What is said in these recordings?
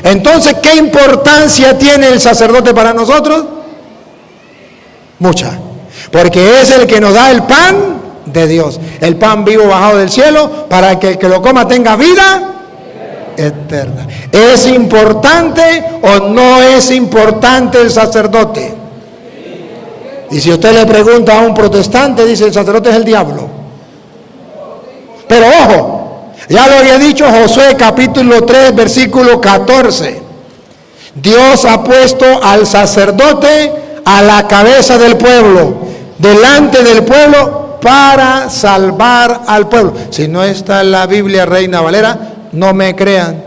Entonces, ¿qué importancia tiene el sacerdote para nosotros? Mucha. Porque es el que nos da el pan de Dios. El pan vivo bajado del cielo para que el que lo coma tenga vida eterna. ¿Es importante o no es importante el sacerdote? Y si usted le pregunta a un protestante, dice el sacerdote es el diablo. Pero ojo, ya lo había dicho Josué capítulo 3 versículo 14. Dios ha puesto al sacerdote a la cabeza del pueblo, delante del pueblo, para salvar al pueblo. Si no está en la Biblia Reina Valera, no me crean.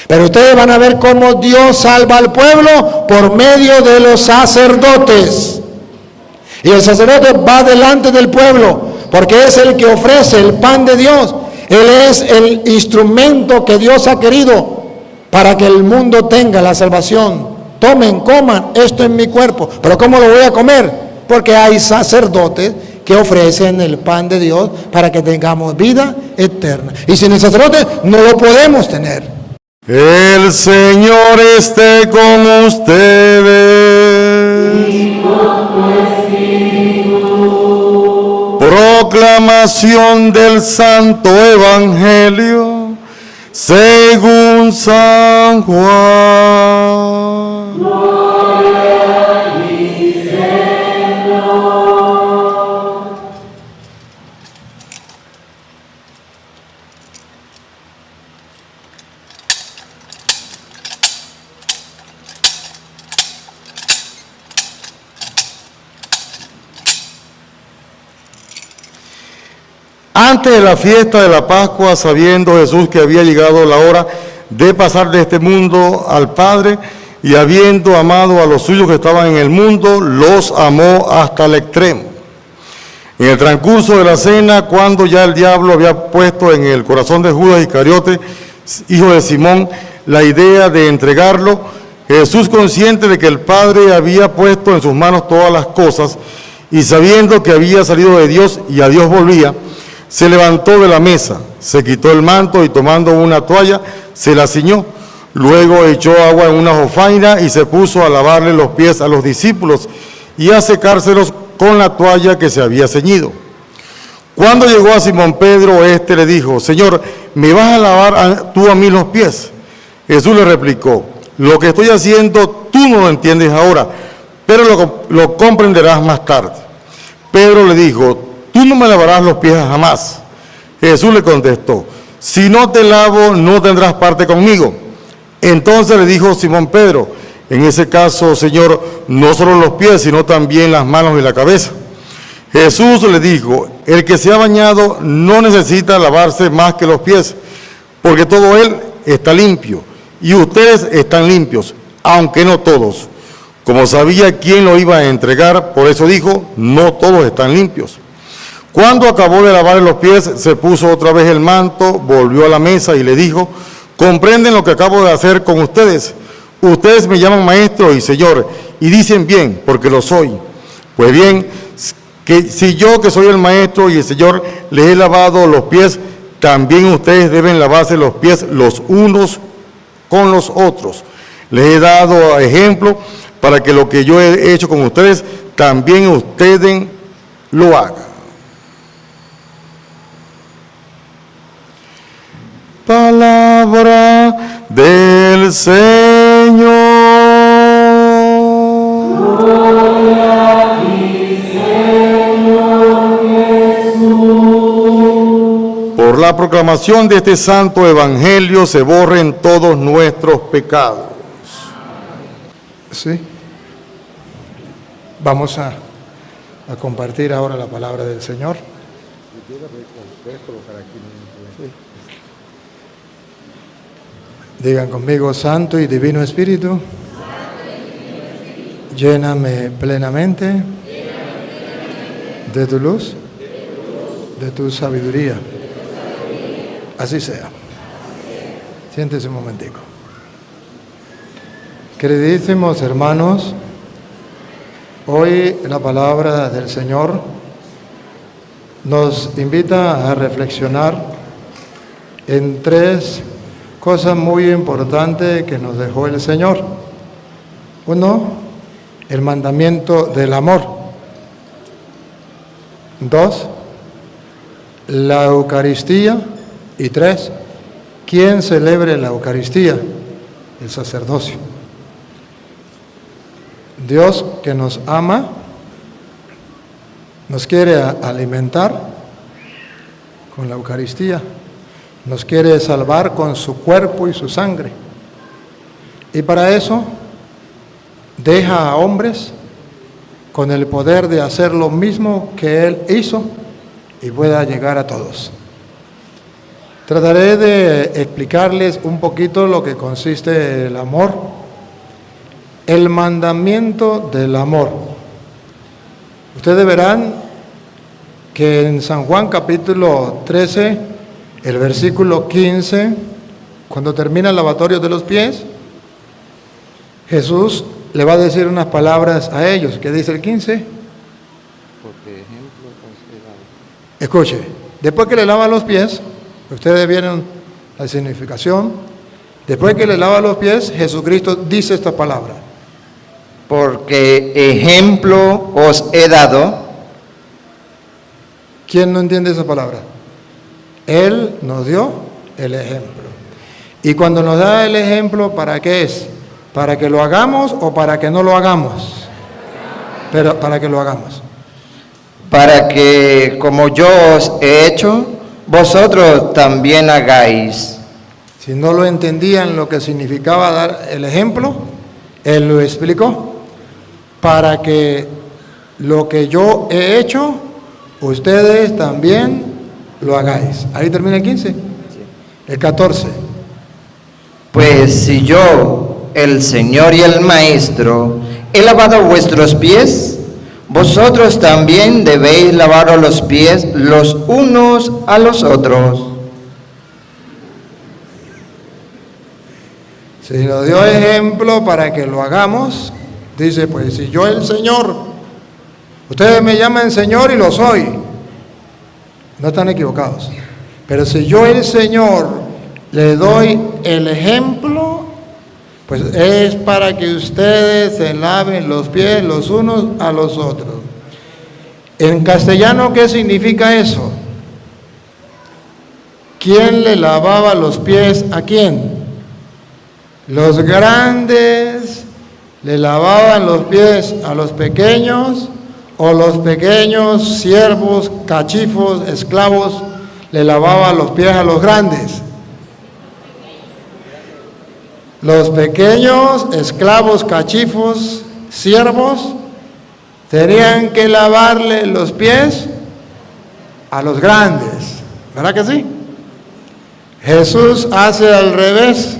Pero ustedes van a ver cómo Dios salva al pueblo por medio de los sacerdotes. Y el sacerdote va delante del pueblo, porque es el que ofrece el pan de Dios. Él es el instrumento que Dios ha querido para que el mundo tenga la salvación. Tomen, coman, esto es mi cuerpo. Pero ¿cómo lo voy a comer? Porque hay sacerdotes que ofrecen el pan de Dios para que tengamos vida eterna. Y sin el sacerdote no lo podemos tener. El Señor esté con ustedes. Y con tu espíritu. Proclamación del Santo Evangelio según San Juan. Gloria a ti, Señor. Antes de la fiesta de la Pascua, sabiendo Jesús que había llegado la hora de pasar de este mundo al Padre, y habiendo amado a los suyos que estaban en el mundo, los amó hasta el extremo. En el transcurso de la cena, cuando ya el diablo había puesto en el corazón de Judas Iscariote, hijo de Simón, la idea de entregarlo, Jesús, consciente de que el Padre había puesto en sus manos todas las cosas, y sabiendo que había salido de Dios y a Dios volvía, se levantó de la mesa, se quitó el manto y tomando una toalla, se la ciñó. Luego echó agua en una jofaina y se puso a lavarle los pies a los discípulos y a secárselos con la toalla que se había ceñido. Cuando llegó a Simón Pedro, éste le dijo: Señor, ¿me vas a lavar tú a mí los pies? Jesús le replicó: lo que estoy haciendo tú no lo entiendes ahora, pero lo comprenderás más tarde. Pedro le dijo: tú no me lavarás los pies jamás. Jesús le contestó: si no te lavo, no tendrás parte conmigo. Entonces le dijo Simón Pedro: en ese caso, Señor, no solo los pies, sino también las manos y la cabeza. Jesús le dijo: el que se ha bañado no necesita lavarse más que los pies, porque todo él está limpio, y ustedes están limpios, aunque no todos. Como sabía quién lo iba a entregar, por eso dijo: no todos están limpios. Cuando acabó de lavarle los pies, se puso otra vez el manto, volvió a la mesa y le dijo: ¿comprenden lo que acabo de hacer con ustedes? Ustedes me llaman maestro y señor, y dicen bien, porque lo soy. Pues bien, que si yo, que soy el maestro y el señor, les he lavado los pies, también ustedes deben lavarse los pies los unos con los otros. Les he dado ejemplo para que lo que yo he hecho con ustedes, también ustedes lo hagan. Palabra del Señor. Gloria a ti, Señor Jesús. Por la proclamación de este santo evangelio se borren todos nuestros pecados. Sí. Vamos a compartir ahora la palabra del Señor. Digan conmigo: Santo y Divino Espíritu, lléname plenamente de tu luz, de tu sabiduría. Así sea. Siéntese un momentico. Queridísimos hermanos, hoy la palabra del Señor nos invita a reflexionar en tres cosas muy importantes que nos dejó el Señor. Uno, el mandamiento del amor. Dos, la Eucaristía. Y tres, ¿quién celebre la Eucaristía? El sacerdocio. Dios, que nos ama, nos quiere alimentar con la Eucaristía, nos quiere salvar con su cuerpo y su sangre. Y para eso deja a hombres con el poder de hacer lo mismo que Él hizo y pueda llegar a todos. Trataré de explicarles un poquito lo que consiste el amor. El mandamiento del amor. Ustedes verán que en San Juan capítulo 13, el versículo 15, cuando termina el lavatorio de los pies, Jesús le va a decir unas palabras a ellos. ¿Qué dice el 15? Porque ejemplo considerado. Escuche, después que le lava los pies, ustedes vieron la significación. Después que le lava los pies, Jesucristo dice esta palabra. Porque ejemplo os he dado. ¿Quién no entiende esa palabra? Él nos dio el ejemplo. Y cuando nos da el ejemplo, ¿para qué es? ¿Para que lo hagamos o para que no lo hagamos? Pero para que lo hagamos. Para que como yo os he hecho, vosotros también hagáis. Si no lo entendían lo que significaba dar el ejemplo, Él lo explicó. Para que lo que yo he hecho, ustedes también lo hagáis. Ahí termina el 15. El 14. Pues si yo, el Señor y el Maestro, he lavado vuestros pies, vosotros también debéis lavaros los pies los unos a los otros. Si nos dio ejemplo para que lo hagamos, dice, pues si yo el Señor, ustedes me llaman Señor y lo soy, no están equivocados, pero si yo el Señor le doy el ejemplo, pues es para que ustedes se laven los pies los unos a los otros. En castellano, ¿qué significa eso? ¿Quién le lavaba los pies a quién? Los grandes le lavaban los pies a los pequeños, o los pequeños, siervos, cachifos, esclavos, le lavaban los pies a los grandes. Los pequeños, esclavos, cachifos, siervos, tenían que lavarle los pies a los grandes. ¿Verdad que sí? Jesús hace al revés.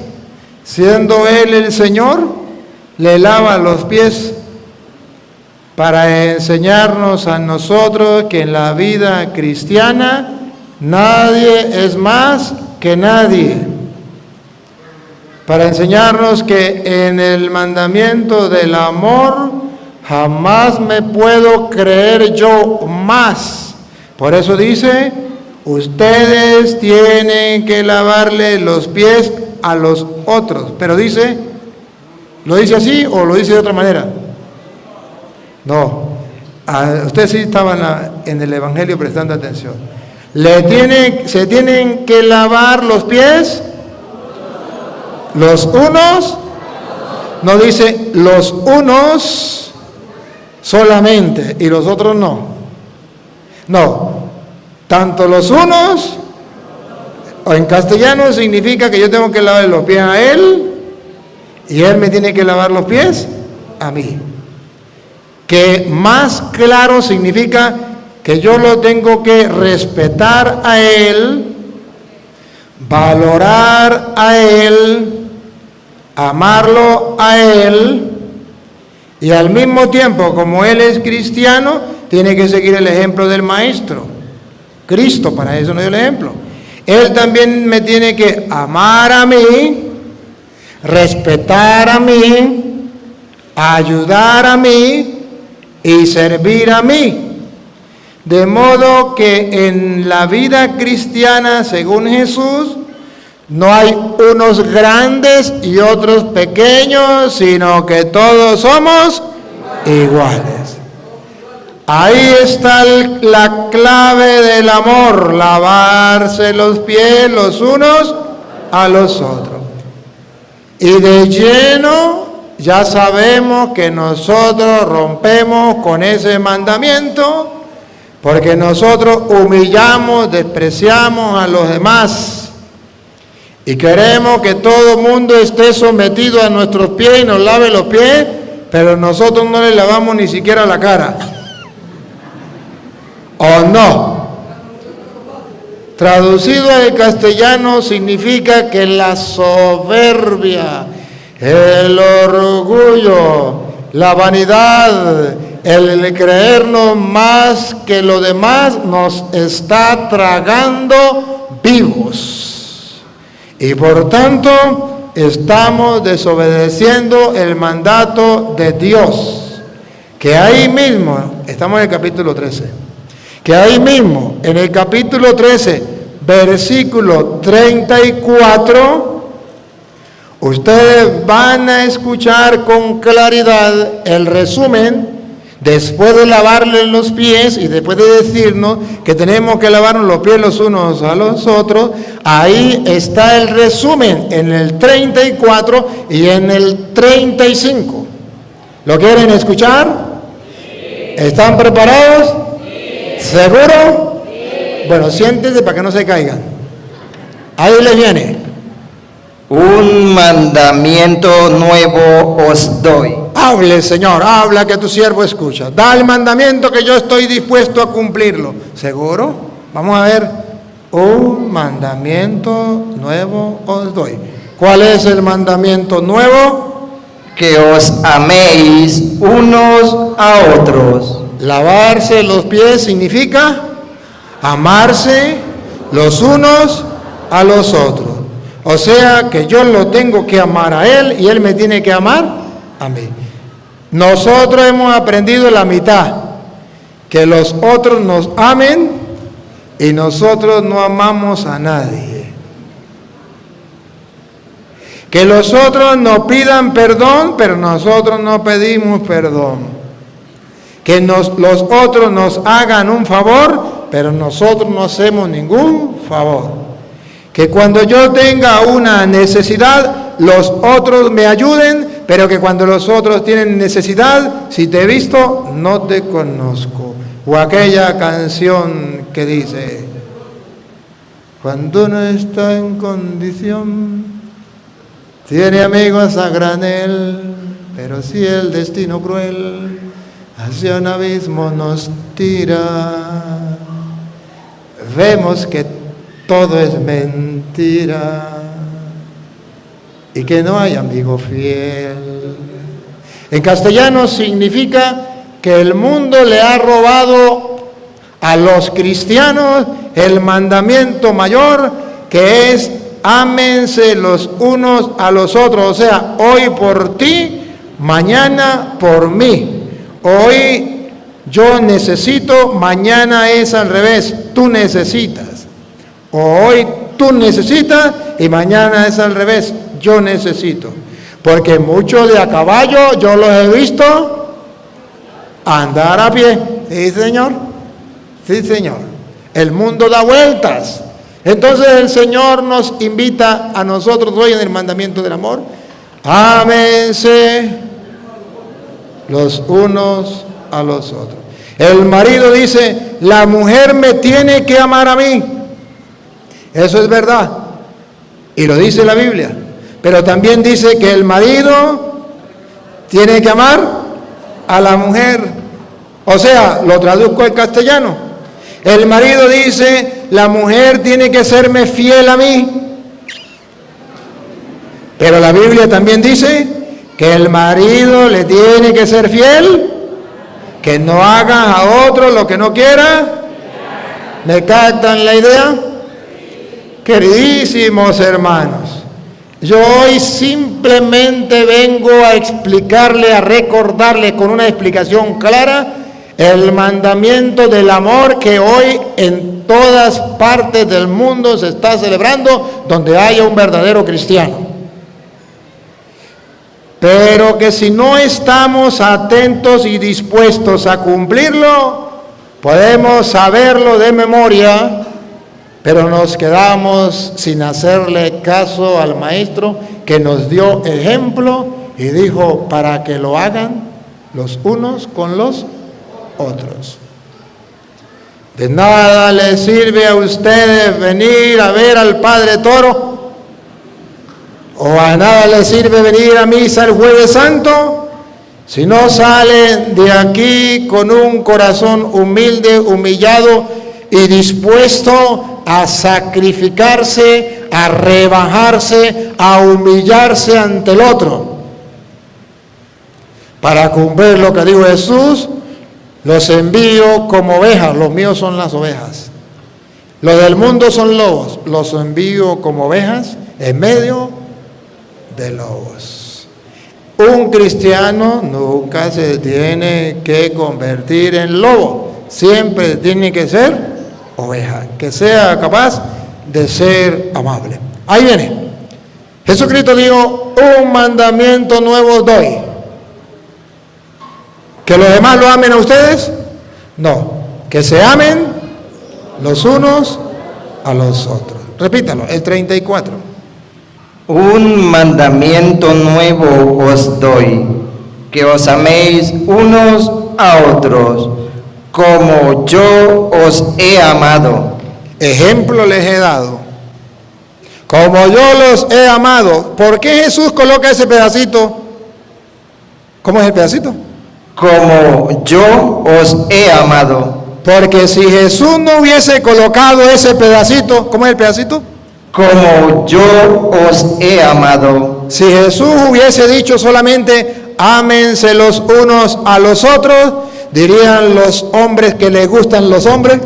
Siendo Él el Señor, le lava los pies para enseñarnos a nosotros que en la vida cristiana nadie es más que nadie. Para enseñarnos que en el mandamiento del amor jamás me puedo creer yo más. Por eso dice, ustedes tienen que lavarle los pies a los otros. Pero dice, ¿lo dice así o lo dice de otra manera? No. Usted sí estaba en el Evangelio prestando atención. Se tienen que lavar los pies los unos. No dice los unos solamente y los otros no. No. Tanto los unos, o en castellano significa que yo tengo que lavar los pies a Él y Él me tiene que lavar los pies a mí. Que más claro significa que yo lo tengo que respetar a Él, valorar a Él, amarlo a Él, y al mismo tiempo, como Él es cristiano, tiene que seguir el ejemplo del Maestro. Cristo para eso nos dio el ejemplo. Él también me tiene que amar a mí, respetar a mí, ayudar a mí y servir a mí. De modo que en la vida cristiana, según Jesús, No hay unos grandes y otros pequeños, sino que todos somos iguales. Ahí está la clave del amor, lavarse los pies los unos a los otros. Y de lleno ya sabemos que nosotros rompemos con ese mandamiento porque nosotros humillamos, despreciamos a los demás y queremos que todo el mundo esté sometido a nuestros pies y nos lave los pies, pero nosotros no le lavamos ni siquiera la cara. ¿O no? Traducido al castellano significa que la soberbia, el orgullo, la vanidad, el creernos más que lo demás nos está tragando vivos. Y por tanto estamos desobedeciendo el mandato de Dios. Que ahí mismo, estamos en el capítulo 13. Que ahí mismo, en el capítulo 13, versículo 34, ustedes van a escuchar con claridad el resumen, después de lavarle los pies y después de decirnos que tenemos que lavarnos los pies los unos a los otros. Ahí está el resumen en el 34 y en el 35. ¿Lo quieren escuchar? ¿Están preparados? ¿Seguro? Bueno, siéntense para que no se caigan. Ahí les viene. Un mandamiento nuevo os doy. Hable, Señor, habla que tu siervo escucha. Da el mandamiento que yo estoy dispuesto a cumplirlo. ¿Seguro? Vamos a ver. Un mandamiento nuevo os doy. ¿Cuál es el mandamiento nuevo? Que os améis unos a otros. Lavarse los pies significa amarse los unos a los otros. O sea que yo lo tengo que amar a Él y Él me tiene que amar a mí. Nosotros hemos aprendido la mitad, que los otros nos amen y nosotros no amamos a nadie. Que los otros nos pidan perdón, pero nosotros no pedimos perdón. Que los otros nos hagan un favor, pero nosotros no hacemos ningún favor. Que cuando yo tenga una necesidad, los otros me ayuden, pero que cuando los otros tienen necesidad, si te he visto, no te conozco. O aquella canción que dice, cuando uno está en condición, tiene amigos a granel, pero si el destino cruel hacia un abismo nos tira, vemos que todo es mentira y que no hay amigo fiel. En castellano significa que el mundo le ha robado a los cristianos el mandamiento mayor, que es ámense los unos a los otros. O sea, hoy por ti, mañana por mí. Hoy yo necesito, mañana es al revés, tú necesitas. Hoy tú necesitas y mañana es al revés, yo necesito. Porque muchos de a caballo yo los he visto andar a pie. ¿Sí, señor? Sí, señor. El mundo da vueltas. Entonces el Señor nos invita a nosotros hoy en el mandamiento del amor. Ámense los unos a los otros. El marido dice, la mujer me tiene que amar a mí. Eso es verdad. Y lo dice la Biblia. Pero también dice que el marido tiene que amar a la mujer. O sea, lo traduzco al castellano. El marido dice, la mujer tiene que serme fiel a mí. Pero la Biblia también dice que el marido le tiene que ser fiel, que no haga a otro lo que no quiera. ¿Me captan la idea? Queridísimos hermanos, yo hoy simplemente vengo a explicarle, a recordarle con una explicación clara el mandamiento del amor que hoy en todas partes del mundo se está celebrando donde haya un verdadero cristiano. Pero que si no estamos atentos y dispuestos a cumplirlo, podemos saberlo de memoria, pero nos quedamos sin hacerle caso al maestro que nos dio ejemplo y dijo para que lo hagan los unos con los otros. De nada les sirve a ustedes venir a ver al Padre Toro, o a nada les sirve venir a misa el Jueves Santo, si no salen de aquí con un corazón humilde, humillado y dispuesto a sacrificarse, a rebajarse, a humillarse ante el otro. Para cumplir lo que dijo Jesús, los envío como ovejas, los míos son las ovejas. Los del mundo son lobos, los envío como ovejas en medio de lobos. Un cristiano nunca se tiene que convertir en lobo, siempre tiene que ser oveja, que sea capaz de ser amable. Ahí viene. Jesucristo dijo, un mandamiento nuevo os doy. ¿Que los demás lo amen a ustedes? No, que se amen los unos a los otros. Repítalo, el 34. Un mandamiento nuevo os doy, que os améis unos a otros, como yo os he amado. Ejemplo les he dado, como yo los he amado. ¿Por qué Jesús coloca ese pedacito? ¿Cómo es el pedacito? Como yo os he amado. Porque si Jesús no hubiese colocado ese pedacito, ¿cómo es el pedacito? Como yo os he amado. Si Jesús hubiese dicho solamente, ámense los unos a los otros, dirían los hombres que les gustan los hombres.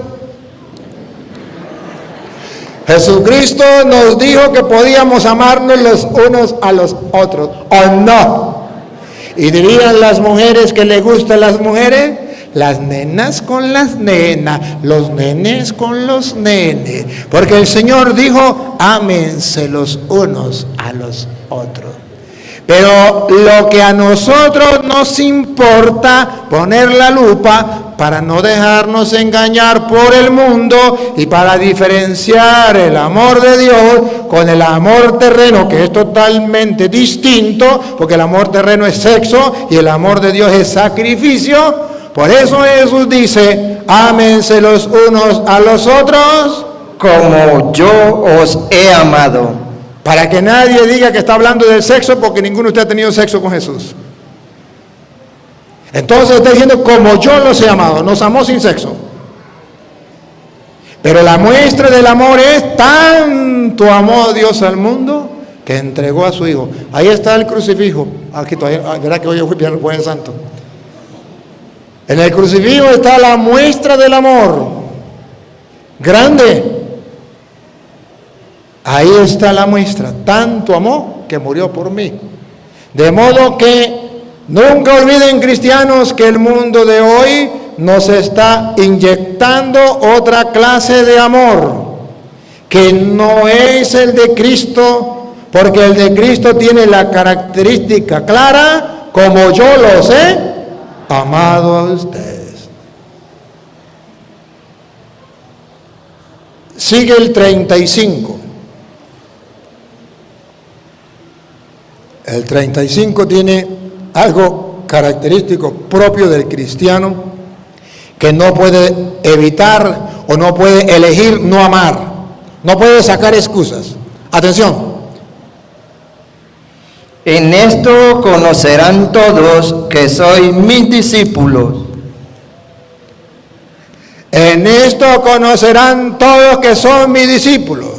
Jesucristo nos dijo que podíamos amarnos los unos a los otros, ¿o no? Y dirían las mujeres que les gustan las mujeres, las nenas con las nenas, los nenes con los nenes, porque el Señor dijo, ámense los unos a los otros. Pero lo que a nosotros nos importa, poner la lupa para no dejarnos engañar por el mundo y para diferenciar el amor de Dios con el amor terreno, que es totalmente distinto, porque el amor terreno es sexo y el amor de Dios es sacrificio. Por eso Jesús dice, ámense los unos a los otros como yo os he amado. Para que nadie diga que está hablando del sexo, porque ninguno de ustedes ha tenido sexo con Jesús. Entonces está diciendo, como yo los he amado, nos amó sin sexo. Pero la muestra del amor es, tanto amó Dios al mundo, que entregó a su Hijo. Ahí está el crucifijo. Aquí todavía, verá que hoy fui Jueves Santo. En el crucifijo está la muestra del amor. Grande. Ahí está la muestra. Tanto amó que murió por mí. De modo que nunca olviden, cristianos, que el mundo de hoy nos está inyectando otra clase de amor, que no es el de Cristo, porque el de Cristo tiene la característica clara, como yo los he amado a ustedes. Sigue el 35. El 35 tiene algo característico propio del cristiano que no puede evitar o no puede elegir no amar. No puede sacar excusas. Atención. En esto conocerán todos que sois mis discípulos. En esto conocerán todos que son mis discípulos.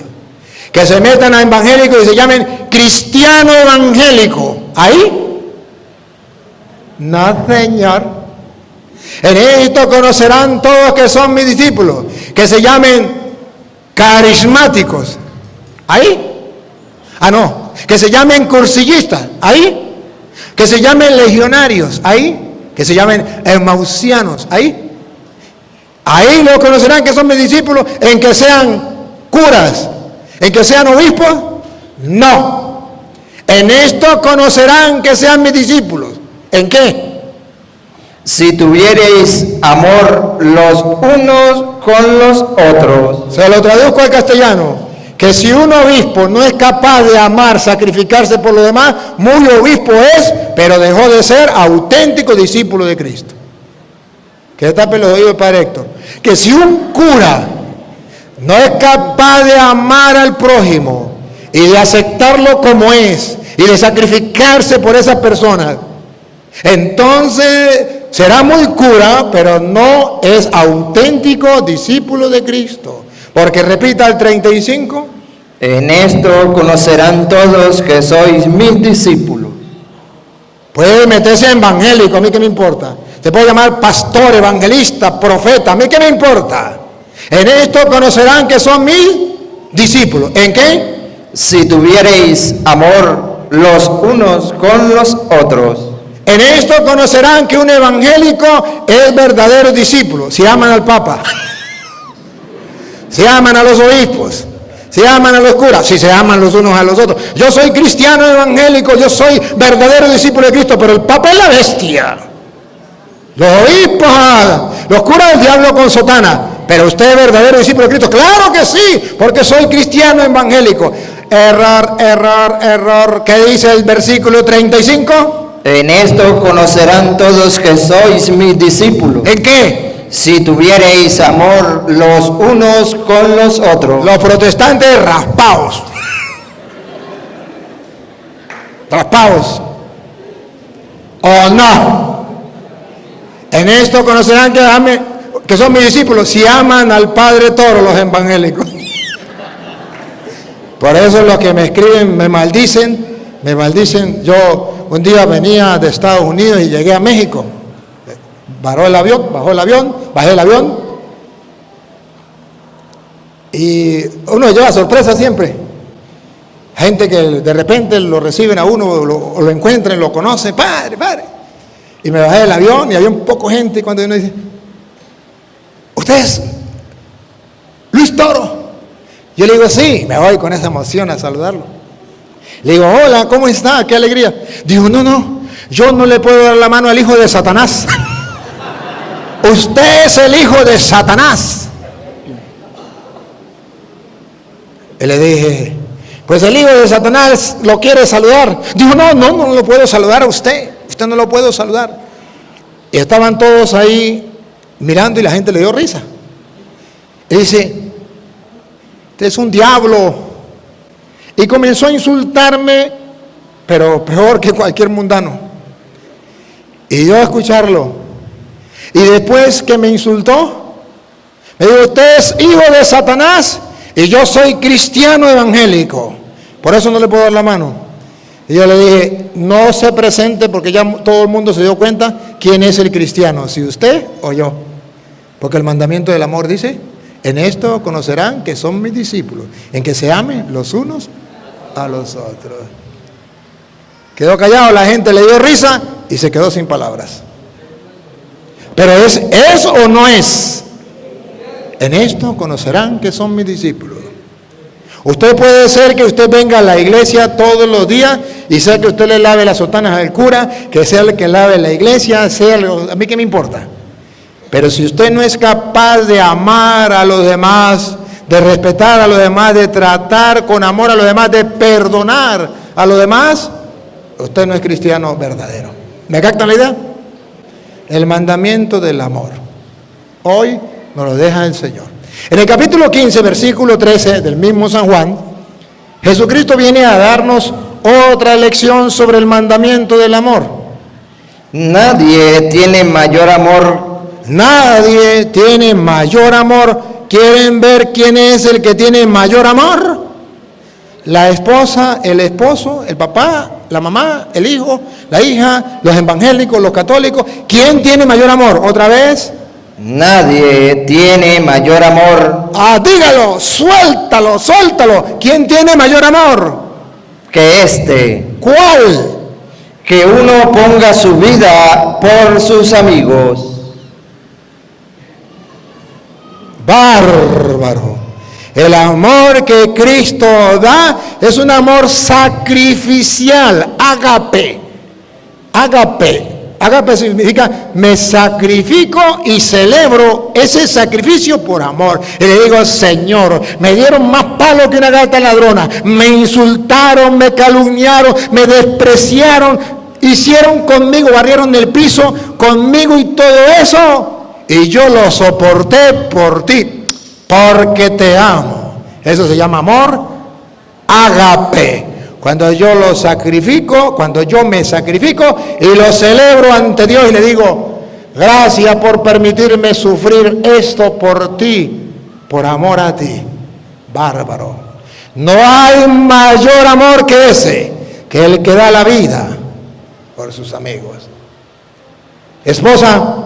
Que se metan a evangélico y se llamen cristiano evangélico. ¿Ahí? No, Señor. En esto conocerán todos que son mis discípulos. Que se llamen carismáticos. ¿Ahí? Ah, no. Que se llamen cursillistas. ¿Ahí? Que se llamen legionarios. ¿Ahí? Que se llamen emausianos. ¿Ahí? Ahí lo conocerán que son mis discípulos, en que sean curas, en que sean obispos. No. En esto conocerán que sean mis discípulos. ¿En qué? Si tuviereis amor los unos con los otros. Se lo traduzco al castellano. Que si un obispo no es capaz de amar, sacrificarse por los demás, muy obispo es, pero dejó de ser auténtico discípulo de Cristo. Que tape los oídos, Padre Héctor. Que si un cura no es capaz de amar al prójimo y de aceptarlo como es y de sacrificarse por esas personas, entonces será muy cura, pero no es auténtico discípulo de Cristo. Porque repita el 35. En esto conocerán todos que sois mis discípulos. Puede meterse evangélico, a mí qué me importa. Se puede llamar pastor, evangelista, profeta, a mí qué me importa. En esto conocerán que son mis discípulos. ¿En qué? Si tuviereis amor los unos con los otros. En esto conocerán que un evangélico es verdadero discípulo. Si aman al Papa, si aman a los obispos, si aman a los curas, si se aman los unos a los otros. Yo soy cristiano evangélico, yo soy verdadero discípulo de Cristo, pero el Papa es la bestia. Los obispos, los curas del diablo con sotana. Pero usted es verdadero discípulo de Cristo. Claro que sí, porque soy cristiano evangélico. Error, error, error. ¿Qué dice el versículo 35? En esto conocerán todos que sois mis discípulos. ¿En qué? Si tuviereis amor los unos con los otros. Los protestantes raspados. Raspados. ¿O no? En esto conocerán que son mis discípulos si aman al Padre Toro, los evangélicos. Por eso los que me escriben me maldicen. Yo un día venía de Estados Unidos y llegué a México. Bajé el avión. Y uno lleva sorpresa siempre. Gente que de repente lo reciben a uno, o lo encuentran, lo conocen. Padre. Y me bajé del avión y había un poco gente. Y cuando uno dice, ¿usted es Luis Toro? Yo le digo, sí. Me voy con esa emoción a saludarlo. Le digo, hola, ¿cómo está? Qué alegría. Digo, no, yo no le puedo dar la mano al hijo de Satanás. Usted es el hijo de Satanás. Y le dije, pues el hijo de Satanás lo quiere saludar. Dijo, no lo puedo saludar a usted. Usted no lo puedo saludar. Y estaban todos ahí mirando y la gente le dio risa. Y dice, usted es un diablo. Y comenzó a insultarme, pero peor que cualquier mundano. Y yo a escucharlo. Y después que me insultó, me dijo, usted es hijo de Satanás y yo soy cristiano evangélico. Por eso no le puedo dar la mano. Y yo le dije, no se presente porque ya todo el mundo se dio cuenta quién es el cristiano, si usted o yo. Porque el mandamiento del amor dice, en esto conocerán que son mis discípulos, en que se amen los unos a los otros. Quedó callado, la gente le dio risa y se quedó sin palabras. Pero ¿es o no es? En esto conocerán que son mis discípulos. Usted puede ser que usted venga a la iglesia todos los días y sea que usted le lave las sotanas al cura, que sea el que lave la iglesia, a mí qué me importa. Pero si usted no es capaz de amar a los demás, de respetar a los demás, de tratar con amor a los demás, de perdonar a los demás, usted no es cristiano verdadero. ¿Me captan la idea? El mandamiento del amor. Hoy nos lo deja el Señor. En el capítulo 15, versículo 13 del mismo San Juan, Jesucristo viene a darnos otra lección sobre el mandamiento del amor. Nadie tiene mayor amor. Nadie tiene mayor amor. ¿Quieren ver quién es el que tiene mayor amor? La esposa, el esposo, el papá, la mamá, el hijo, la hija, los evangélicos, los católicos. ¿Quién tiene mayor amor? Otra vez. Nadie tiene mayor amor. Dígalo, suéltalo. ¿Quién tiene mayor amor? Que este. ¿Cuál? Que uno ponga su vida por sus amigos. Bárbaro. El amor que Cristo da es un amor sacrificial, ágape. Ágape. Ágape significa me sacrifico y celebro ese sacrificio por amor. Y le digo, Señor, me dieron más palo que una gata ladrona, me insultaron, me calumniaron, me despreciaron, hicieron conmigo, barrieron el piso conmigo y todo eso, y yo lo soporté por ti, porque te amo. Eso se llama amor ágape. Cuando yo lo sacrifico, cuando yo me sacrifico y lo celebro ante Dios y le digo, gracias por permitirme sufrir esto por ti, por amor a ti. Bárbaro. No hay mayor amor que ese, que el que da la vida por sus amigos. Esposa,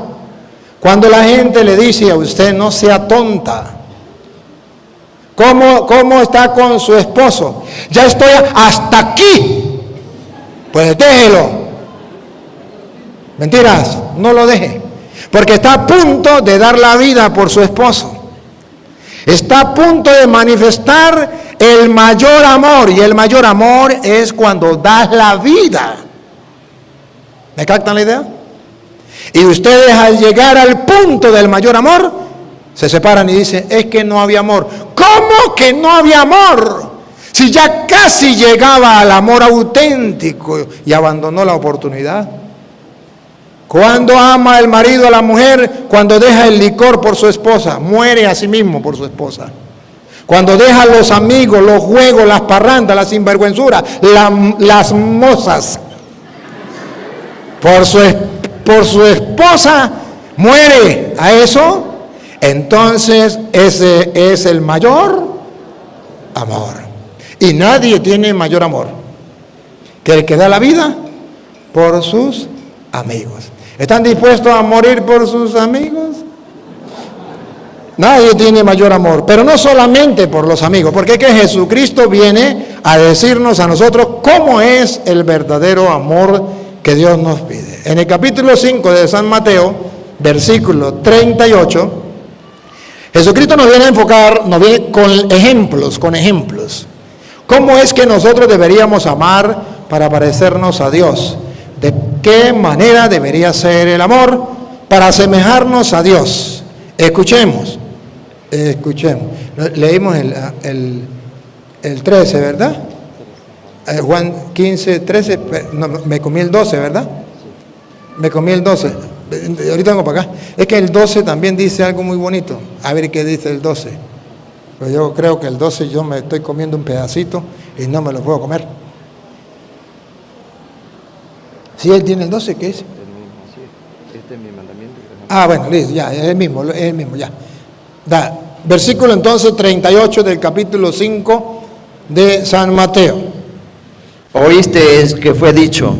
cuando la gente le dice a usted, no sea tonta, ¿cómo está con su esposo? Ya estoy hasta aquí. Pues déjelo. Mentiras, no lo deje. Porque está a punto de dar la vida por su esposo. Está a punto de manifestar el mayor amor. Y el mayor amor es cuando das la vida. ¿Me captan la idea? Y ustedes al llegar al punto del mayor amor, se separan y dicen, es que no había amor. ¿Cómo que no había amor? Si ya casi llegaba al amor auténtico y abandonó la oportunidad. ¿Cuándo ama el marido a la mujer? Cuando deja el licor por su esposa, muere a sí mismo por su esposa. Cuando deja los amigos, los juegos, las parrandas, las sinvergüenzuras, las mozas, por su esposa, muere a eso. Entonces ese es el mayor amor. Y nadie tiene mayor amor que el que da la vida por sus amigos. ¿Están dispuestos a morir por sus amigos? Nadie tiene mayor amor, pero no solamente por los amigos, porque es que Jesucristo viene a decirnos a nosotros cómo es el verdadero amor que Dios nos pide. En el capítulo 5 de San Mateo, versículo 38, Jesucristo nos viene a enfocar, nos viene con ejemplos. ¿Cómo es que nosotros deberíamos amar para parecernos a Dios? ¿De qué manera debería ser el amor para asemejarnos a Dios? Escuchemos. Leímos el 13, ¿verdad? Juan 15, 13, no, me comí el 12, ¿verdad? Me comí el 12. Ahorita vengo para acá. Es que el 12 también dice algo muy bonito. A ver qué dice el 12. Pero yo creo que el 12 yo me estoy comiendo un pedacito y no me lo puedo comer. Si él tiene el 12, ¿qué es? Este es mi mandamiento. Ah, bueno, listo, ya, es el mismo, ya. Versículo entonces 38 del capítulo 5 de San Mateo. Oíste que fue dicho,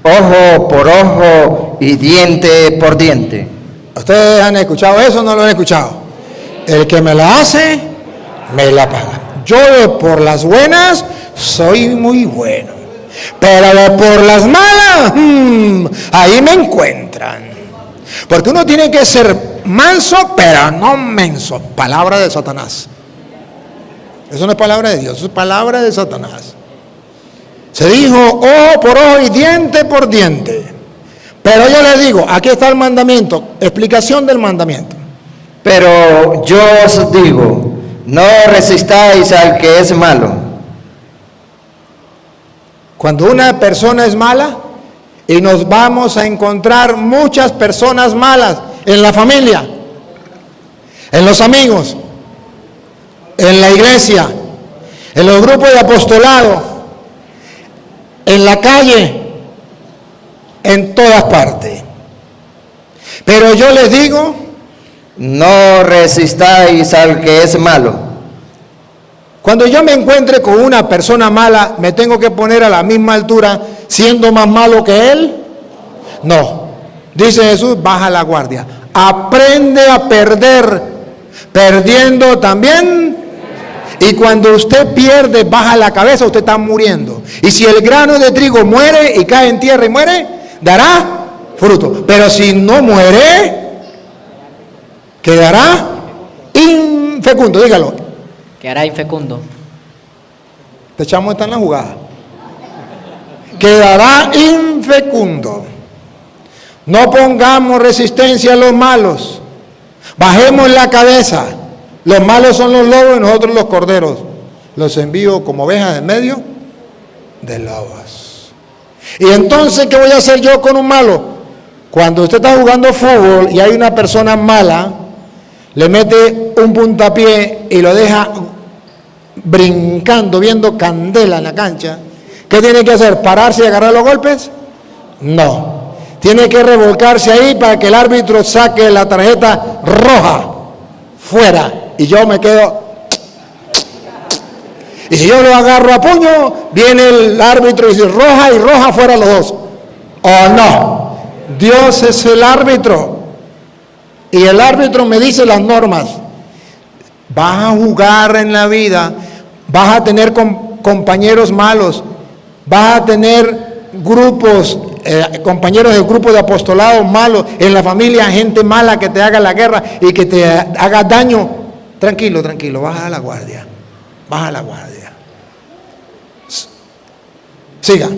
ojo por ojo y diente por diente. ¿Ustedes han escuchado eso o no lo han escuchado? El que me la hace, me la paga. Yo por las buenas soy muy bueno, pero por las malas, ahí me encuentran. Porque uno tiene que ser manso, pero no menso. Palabra de Satanás. Eso no es palabra de Dios, eso es palabra de Satanás. Se dijo ojo por ojo y diente por diente. Pero yo les digo, aquí está el mandamiento, explicación del mandamiento. Pero yo os digo, no resistáis al que es malo. Cuando una persona es mala, y nos vamos a encontrar muchas personas malas en la familia, en los amigos, en la iglesia, en los grupos de apostolado, en la calle, en todas partes. Pero yo les digo, no resistáis al que es malo. cuando yo me encuentre con una persona mala, ¿me tengo que poner a la misma altura siendo más malo que él? No. Dice Jesús, baja la guardia. Aprende a perder, perdiendo también. Y cuando usted pierde, baja la cabeza, usted está muriendo. Y si el grano de trigo muere y cae en tierra y muere, dará fruto. Pero si no muere, quedará infecundo, dígalo. Quedará infecundo. Este chamo está en la jugada. Quedará infecundo. No pongamos resistencia a los malos. Bajemos la cabeza. Los malos son los lobos y nosotros los corderos. Los envío como ovejas en medio de lobos. Y entonces, ¿qué voy a hacer yo con un malo? Cuando usted está jugando fútbol y hay una persona mala, le mete un puntapié y lo deja brincando, viendo candela en la cancha. ¿Qué tiene que hacer? ¿Pararse y agarrar los golpes? No. Tiene que revolcarse ahí para que el árbitro saque la tarjeta roja fuera. Y yo me quedo. Y si yo lo agarro a puño, viene el árbitro y dice roja y roja fuera los dos. ¿O no? Dios es el árbitro. Y el árbitro me dice las normas. Vas a jugar en la vida, vas a tener compañeros malos, vas a tener grupos, compañeros del grupo de apostolado malos, en la familia gente mala que te haga la guerra y que te haga daño. Tranquilo, tranquilo, baja la guardia, baja la guardia. Siga.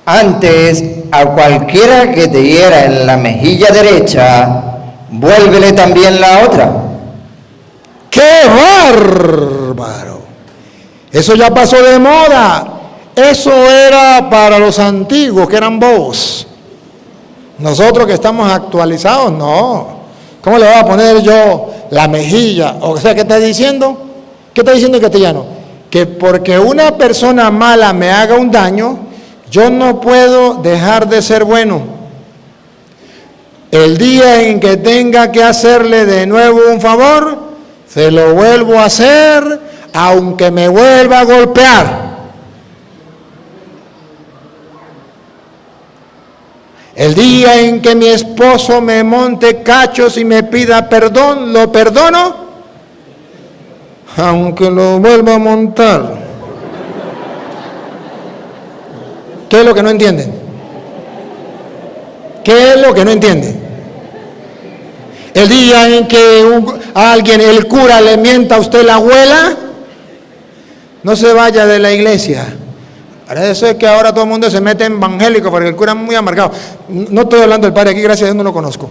Antes, a cualquiera que te hiera en la mejilla derecha, vuélvele también la otra. ¡Qué bárbaro! Eso ya pasó de moda. Eso era para los antiguos, que eran bobos. Nosotros que estamos actualizados, no. ¿Cómo le voy a poner yo la mejilla? O sea, ¿qué está diciendo? ¿Qué está diciendo en castellano? Que porque una persona mala me haga un daño, yo no puedo dejar de ser bueno. El día en que tenga que hacerle de nuevo un favor, se lo vuelvo a hacer, aunque me vuelva a golpear. El día en que mi esposo me monte cachos y me pida perdón, lo perdono, aunque lo vuelva a montar. ¿Qué es lo que no entienden? ¿Qué es lo que no entienden? El día en que alguien, el cura, le mienta a usted la abuela, no se vaya de la iglesia. Parece que ahora todo el mundo se mete en evangélico porque el cura es muy amargado. No estoy hablando del padre aquí, gracias a Dios no lo conozco.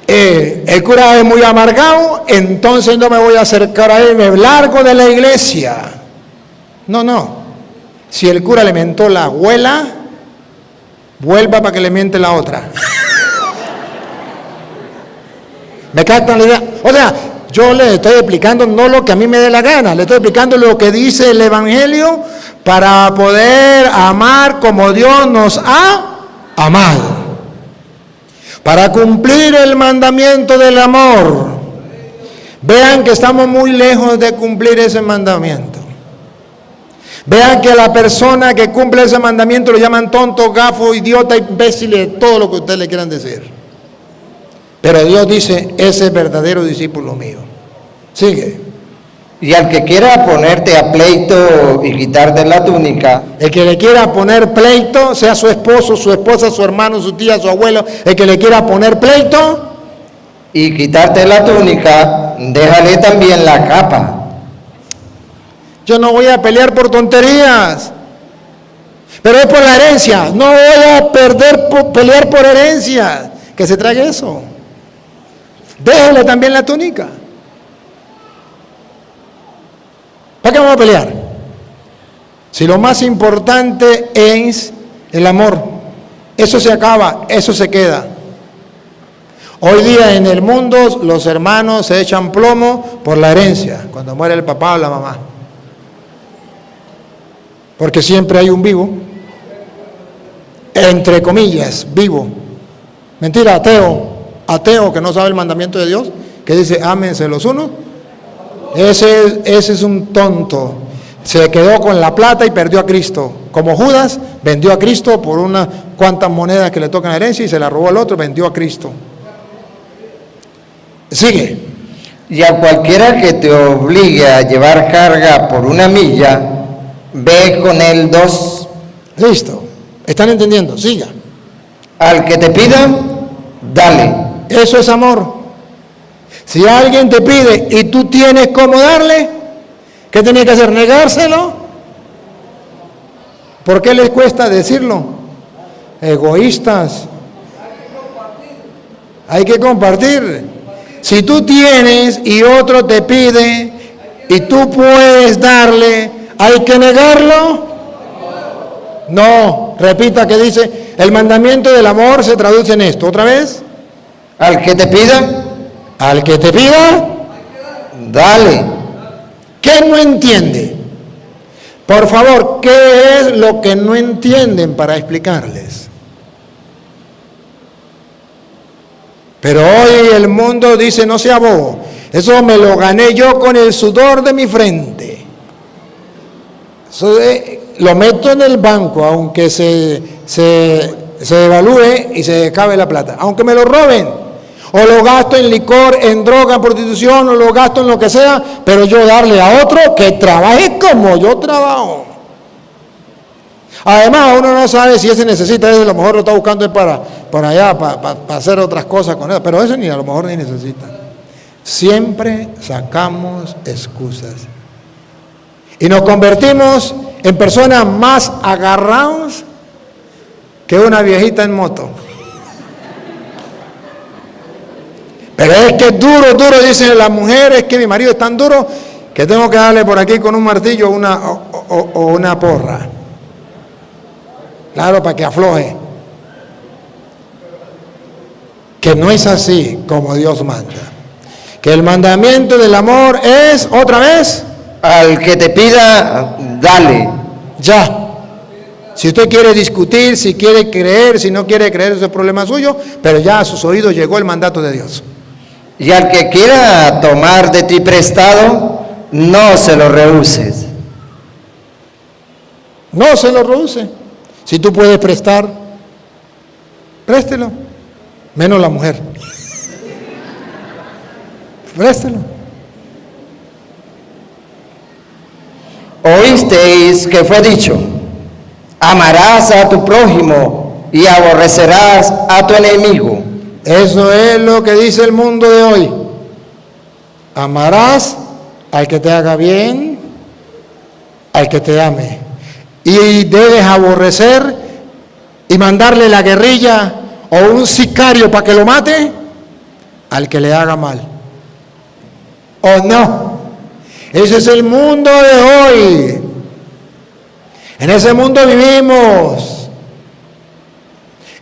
El cura es muy amargado, entonces no me voy a acercar a él, me largo de la iglesia. No. Si el cura le mentó la abuela, vuelva para que le miente la otra. ¿Me captan la idea? O sea, yo le estoy explicando no lo que a mí me dé la gana, le estoy explicando lo que dice el Evangelio para poder amar como Dios nos ha amado. Para cumplir el mandamiento del amor. Vean que estamos muy lejos de cumplir ese mandamiento. Vean que a la persona que cumple ese mandamiento lo llaman tonto, gafo, idiota, imbécil, todo lo que ustedes le quieran decir. Pero Dios dice, ese es verdadero discípulo mío. Sigue. Y al que quiera ponerte a pleito y quitarte la túnica, El que le quiera poner pleito, sea su esposo, su esposa, su hermano, su tía, su abuelo, el que le quiera poner pleito, y quitarte la túnica, déjale también la capa. yo no voy a pelear por tonterías, pero es por la herencia. No voy a pelear por herencia. Que se trague eso. Déjale también la túnica. ¿Para qué vamos a pelear? Si lo más importante es el amor, eso se acaba, eso se queda. Hoy día en el mundo los hermanos se echan plomo por la herencia, cuando muere el papá o la mamá. Porque siempre hay un vivo, entre comillas, vivo. Mentira, ateo que no sabe el mandamiento de Dios, que dice, ámense los unos. Ese es un tonto. Se quedó con la plata y perdió a Cristo. Como Judas, vendió a Cristo por unas cuantas monedas que le tocan a herencia y se la robó al otro, vendió a Cristo. Sigue. Y a cualquiera que te obligue a llevar carga por 1 milla, ve con él 2. Listo. ¿Están entendiendo? Siga. Al que te pida, dale. Eso es amor. Si alguien te pide y tú tienes cómo darle, ¿qué tenés que hacer? ¿Negárselo? ¿Por qué les cuesta decirlo? Egoístas. Hay que compartir. Si tú tienes y otro te pide y tú puedes darle, ¿hay que negarlo? No. Repita que dice, el mandamiento del amor se traduce en esto. ¿Otra vez? Al que te pida, Al que te pida, dale. ¿qué no entiende? Por favor, ¿qué es lo que no entienden para explicarles? Pero hoy el mundo dice, no sea bobo, eso me lo gané yo con el sudor de mi frente. Eso lo meto en el banco, aunque se devalúe y se acabe la plata, aunque me lo roben. O lo gasto en licor, en droga, en prostitución, o lo gasto en lo que sea, pero yo darle a otro que trabaje como yo trabajo. Además, uno no sabe si ese necesita, ese a lo mejor lo está buscando para allá, para hacer otras cosas con él, pero ese ni a lo mejor ni necesita. Siempre sacamos excusas. Y nos convertimos en personas más agarrados que una viejita en moto. Pero es que es duro, dicen las mujeres, que mi marido es tan duro que tengo que darle por aquí con un martillo o una porra. Claro, para que afloje. Que no es así como Dios manda. Que el mandamiento del amor es, otra vez, Al que te pida, dale. ya. Si usted quiere discutir, si quiere creer, si no quiere creer, ese es problema suyo, pero ya a sus oídos llegó el mandato de Dios. Y al que quiera tomar de ti prestado, no se lo rehuses. No se lo rehúse. Si tú puedes prestar, préstelo. Menos la mujer. Préstelo. Oísteis que fue dicho, amarás a tu prójimo y aborrecerás a tu enemigo. Eso es lo que dice el mundo de hoy. Amarás al que te haga bien, al que te ame. Y debes aborrecer y mandarle la guerrilla o un sicario para que lo mate al que le haga mal. ¿O no? Ese es el mundo de hoy. En ese mundo vivimos.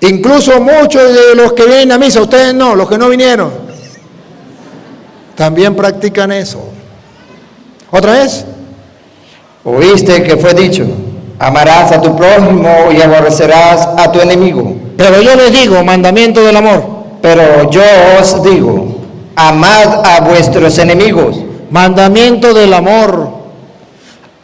Incluso muchos de los que vienen a misa, ustedes no, los que no vinieron, también practican eso. ¿Otra vez? Oíste que fue dicho, amarás a tu prójimo y aborrecerás a tu enemigo. Pero yo les digo, mandamiento del amor. Pero yo os digo, amad a vuestros enemigos. Mandamiento del amor.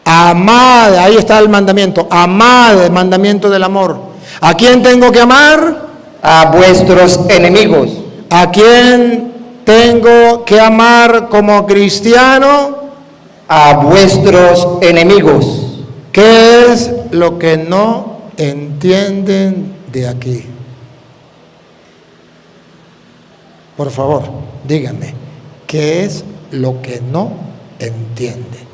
Amad, ahí está el mandamiento. Amad, el mandamiento del amor. ¿A quién tengo que amar? A vuestros enemigos. ¿A quién tengo que amar como cristiano? A vuestros enemigos. ¿Qué es lo que no entienden de aquí? Por favor, díganme, ¿qué es lo que no entienden?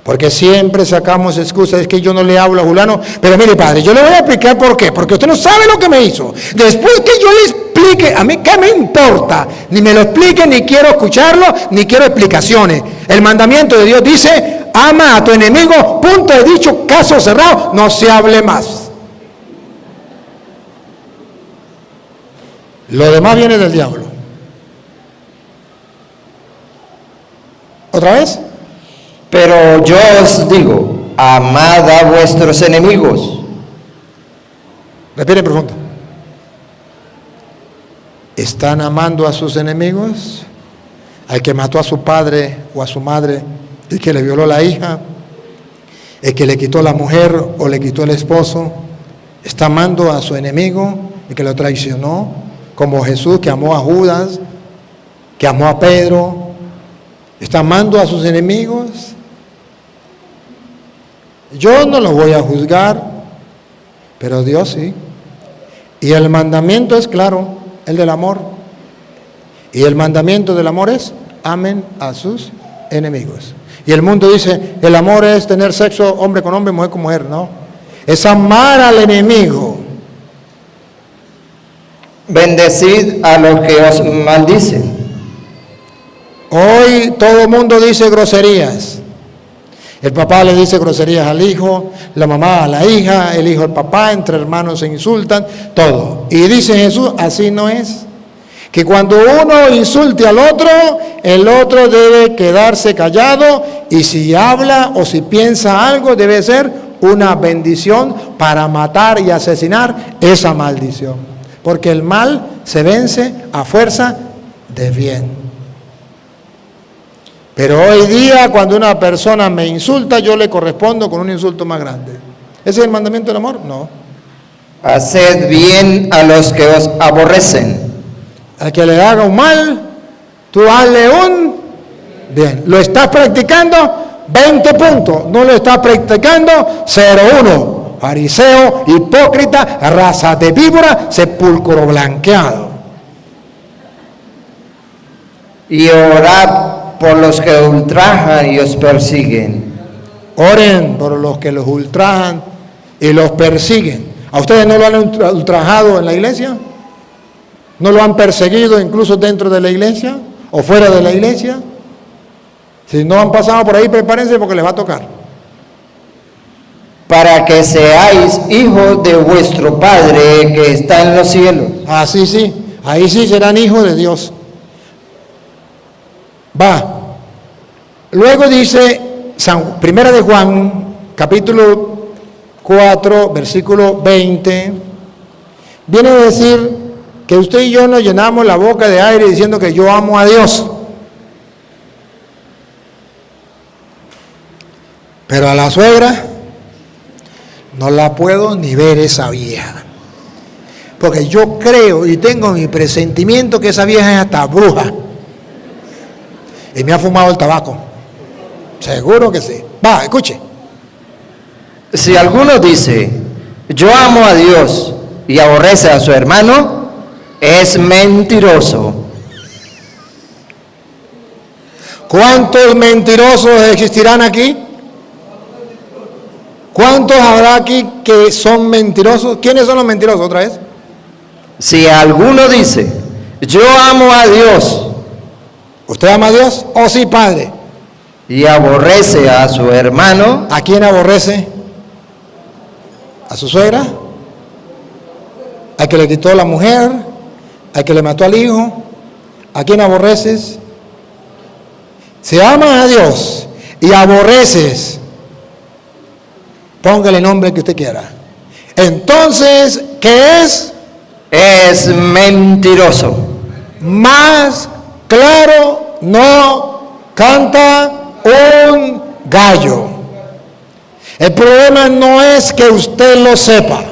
Porque siempre sacamos excusas, es que yo no le hablo a Julano, pero mire padre, yo le voy a explicar por qué, porque usted no sabe lo que me hizo. Después que yo le explique, a mí qué me importa, ni me lo explique, ni quiero escucharlo, ni quiero explicaciones. El mandamiento de Dios dice, ama a tu enemigo, punto de dicho, caso cerrado, no se hable más. Lo demás viene del diablo. ¿Otra vez? Pero yo os digo, amad a vuestros enemigos. Repite profundo. ¿Están amando a sus enemigos? Al que mató a su padre o a su madre, el que le violó la hija, el que le quitó la mujer o le quitó el esposo. ¿Está amando a su enemigo, el que lo traicionó? Como Jesús, que amó a Judas, que amó a Pedro. ¿Está amando a sus enemigos? Yo no los voy a juzgar, pero Dios sí. Y el mandamiento es claro, El del amor. Y el mandamiento del amor es, amen a sus enemigos. Y el mundo dice, el amor es tener sexo hombre con hombre, mujer con mujer. No, es amar al enemigo. Bendecid a los que os maldicen. Hoy todo el mundo dice groserías. El papá le dice groserías al hijo, la mamá a la hija, el hijo al papá, entre hermanos se insultan, todo. Y dice Jesús, así no es. Que cuando uno insulte al otro, el otro debe quedarse callado, y si habla o si piensa algo, debe ser una bendición para matar y asesinar esa maldición. Porque el mal se vence a fuerza de bien. Pero hoy día, cuando una persona me insulta, yo le correspondo con un insulto más grande. ¿Ese es el mandamiento del amor? No. Haced bien a los que os aborrecen. Al que le haga un mal, tú hazle un bien. ¿Lo estás practicando? 20 puntos. ¿No lo estás practicando? 0-1. Fariseo, hipócrita, raza de víbora, sepulcro blanqueado. Y orad por los que ultrajan y os persiguen. Oren por los que los ultrajan y los persiguen. ¿A ustedes no lo han ultrajado en la iglesia? ¿No lo han perseguido incluso dentro de la iglesia o fuera de la iglesia? Si no han pasado por ahí, prepárense porque les va a tocar. Para que seáis hijos de vuestro Padre que está en los cielos. Así sí, ahí sí serán hijos de Dios. Va. Luego dice Primera de Juan, capítulo 4, versículo 20. Viene a decir que usted y yo nos llenamos la boca de aire diciendo que yo amo a Dios. Pero a la suegra no la puedo ni ver esa vieja. Porque yo creo y tengo mi presentimiento que esa vieja es hasta bruja. Y me ha fumado el tabaco. Seguro que sí. Va, escuche. Si alguno dice, yo amo a Dios y aborrece a su hermano, es mentiroso. ¿Cuántos mentirosos existirán aquí? ¿Cuántos habrá aquí que son mentirosos? ¿Quiénes son los mentirosos otra vez? Si alguno dice, yo amo a Dios. ¿Usted ama a Dios? Oh sí, Padre. Y aborrece a su hermano. ¿A quién aborrece? ¿A su suegra? ¿Al que le quitó la mujer? ¿Al que le mató al hijo? ¿A quién aborreces? Si amas a Dios y aborreces, póngale el nombre que usted quiera. Entonces, ¿qué es? Es mentiroso. Más claro no canta un gallo. El problema no es que usted lo sepa.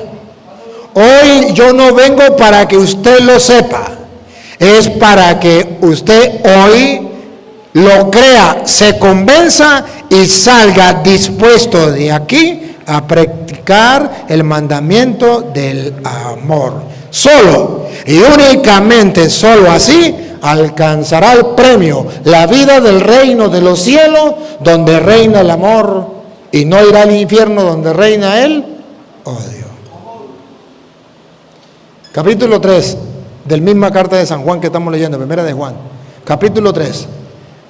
Hoy yo no vengo para que usted lo sepa. Es para que usted hoy lo crea, se convenza y salga dispuesto de aquí a practicar el mandamiento del amor. Solo y únicamente solo así alcanzará el premio, la vida del reino de los cielos, donde reina el amor, y no irá al infierno donde reina el odio. Capítulo 3 del misma carta de San Juan que estamos leyendo, Primera de Juan, capítulo 3,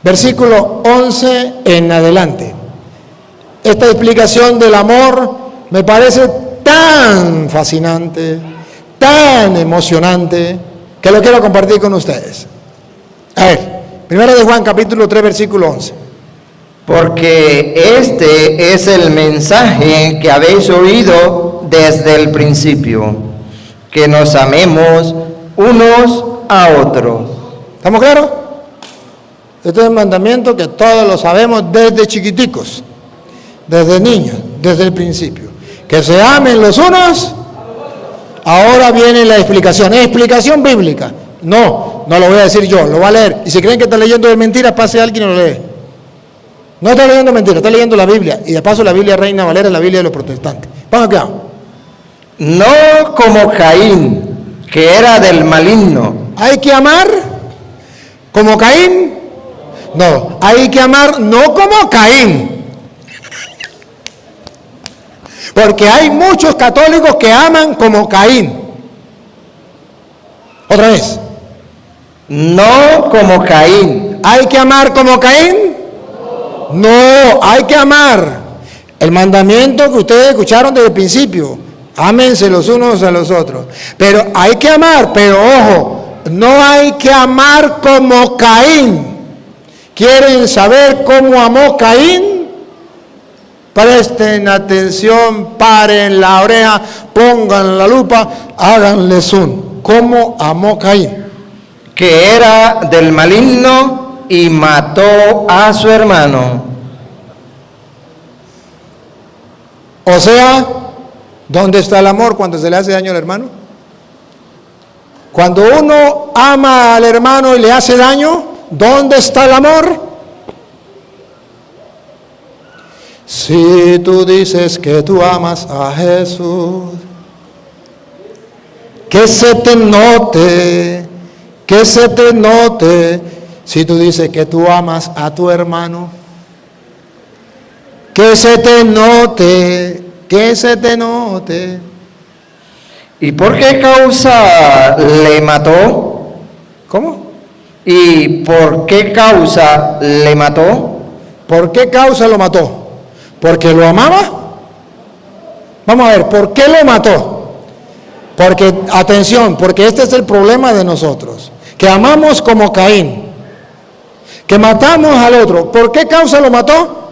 versículo 11 en adelante. Esta explicación del amor me parece tan fascinante, tan emocionante, que lo quiero compartir con ustedes. A ver, Primera de Juan, capítulo 3, versículo 11. Porque este es el mensaje que habéis oído desde el principio, que nos amemos unos a otros. ¿Estamos claros? Este es el mandamiento que todos lo sabemos desde chiquiticos, desde niños, desde el principio. Que se amen los unos. Ahora viene la explicación. ¿Es explicación bíblica? No, no lo voy a decir yo, lo voy a leer. Y si creen que está leyendo de mentiras, pase a alguien y lo lee. No está leyendo mentiras, está leyendo la Biblia. Y de paso la Biblia Reina Valera es la Biblia de los protestantes. Vamos acá. No como Caín, que era del maligno. ¿Hay que amar como Caín? No, hay que amar no como Caín. Porque hay muchos católicos que aman como Caín. Otra vez. No como Caín. ¿Hay que amar como Caín? No, hay que amar. El mandamiento que ustedes escucharon desde el principio. Ámense los unos a los otros. Pero hay que amar, pero ojo, no hay que amar como Caín. ¿Quieren saber cómo amó Caín? Presten atención, paren la oreja, pongan la lupa, háganle zoom. ¿Cómo amó Caín? Que era del maligno y mató a su hermano. O sea, ¿dónde está el amor cuando se le hace daño al hermano? Cuando uno ama al hermano y le hace daño, ¿dónde está el amor? Si tú dices que tú amas a Jesús, que se te note, que se te note. Si tú dices que tú amas a tu hermano, que se te note, que se te note. ¿Y por qué causa le mató? ¿Cómo? ¿Y por qué causa le mató? ¿Por qué causa lo mató? ¿Porque lo amaba? Vamos a ver, ¿por qué lo mató? Porque, atención, porque este es el problema de nosotros, que amamos como Caín, que matamos al otro. ¿Por qué causa lo mató?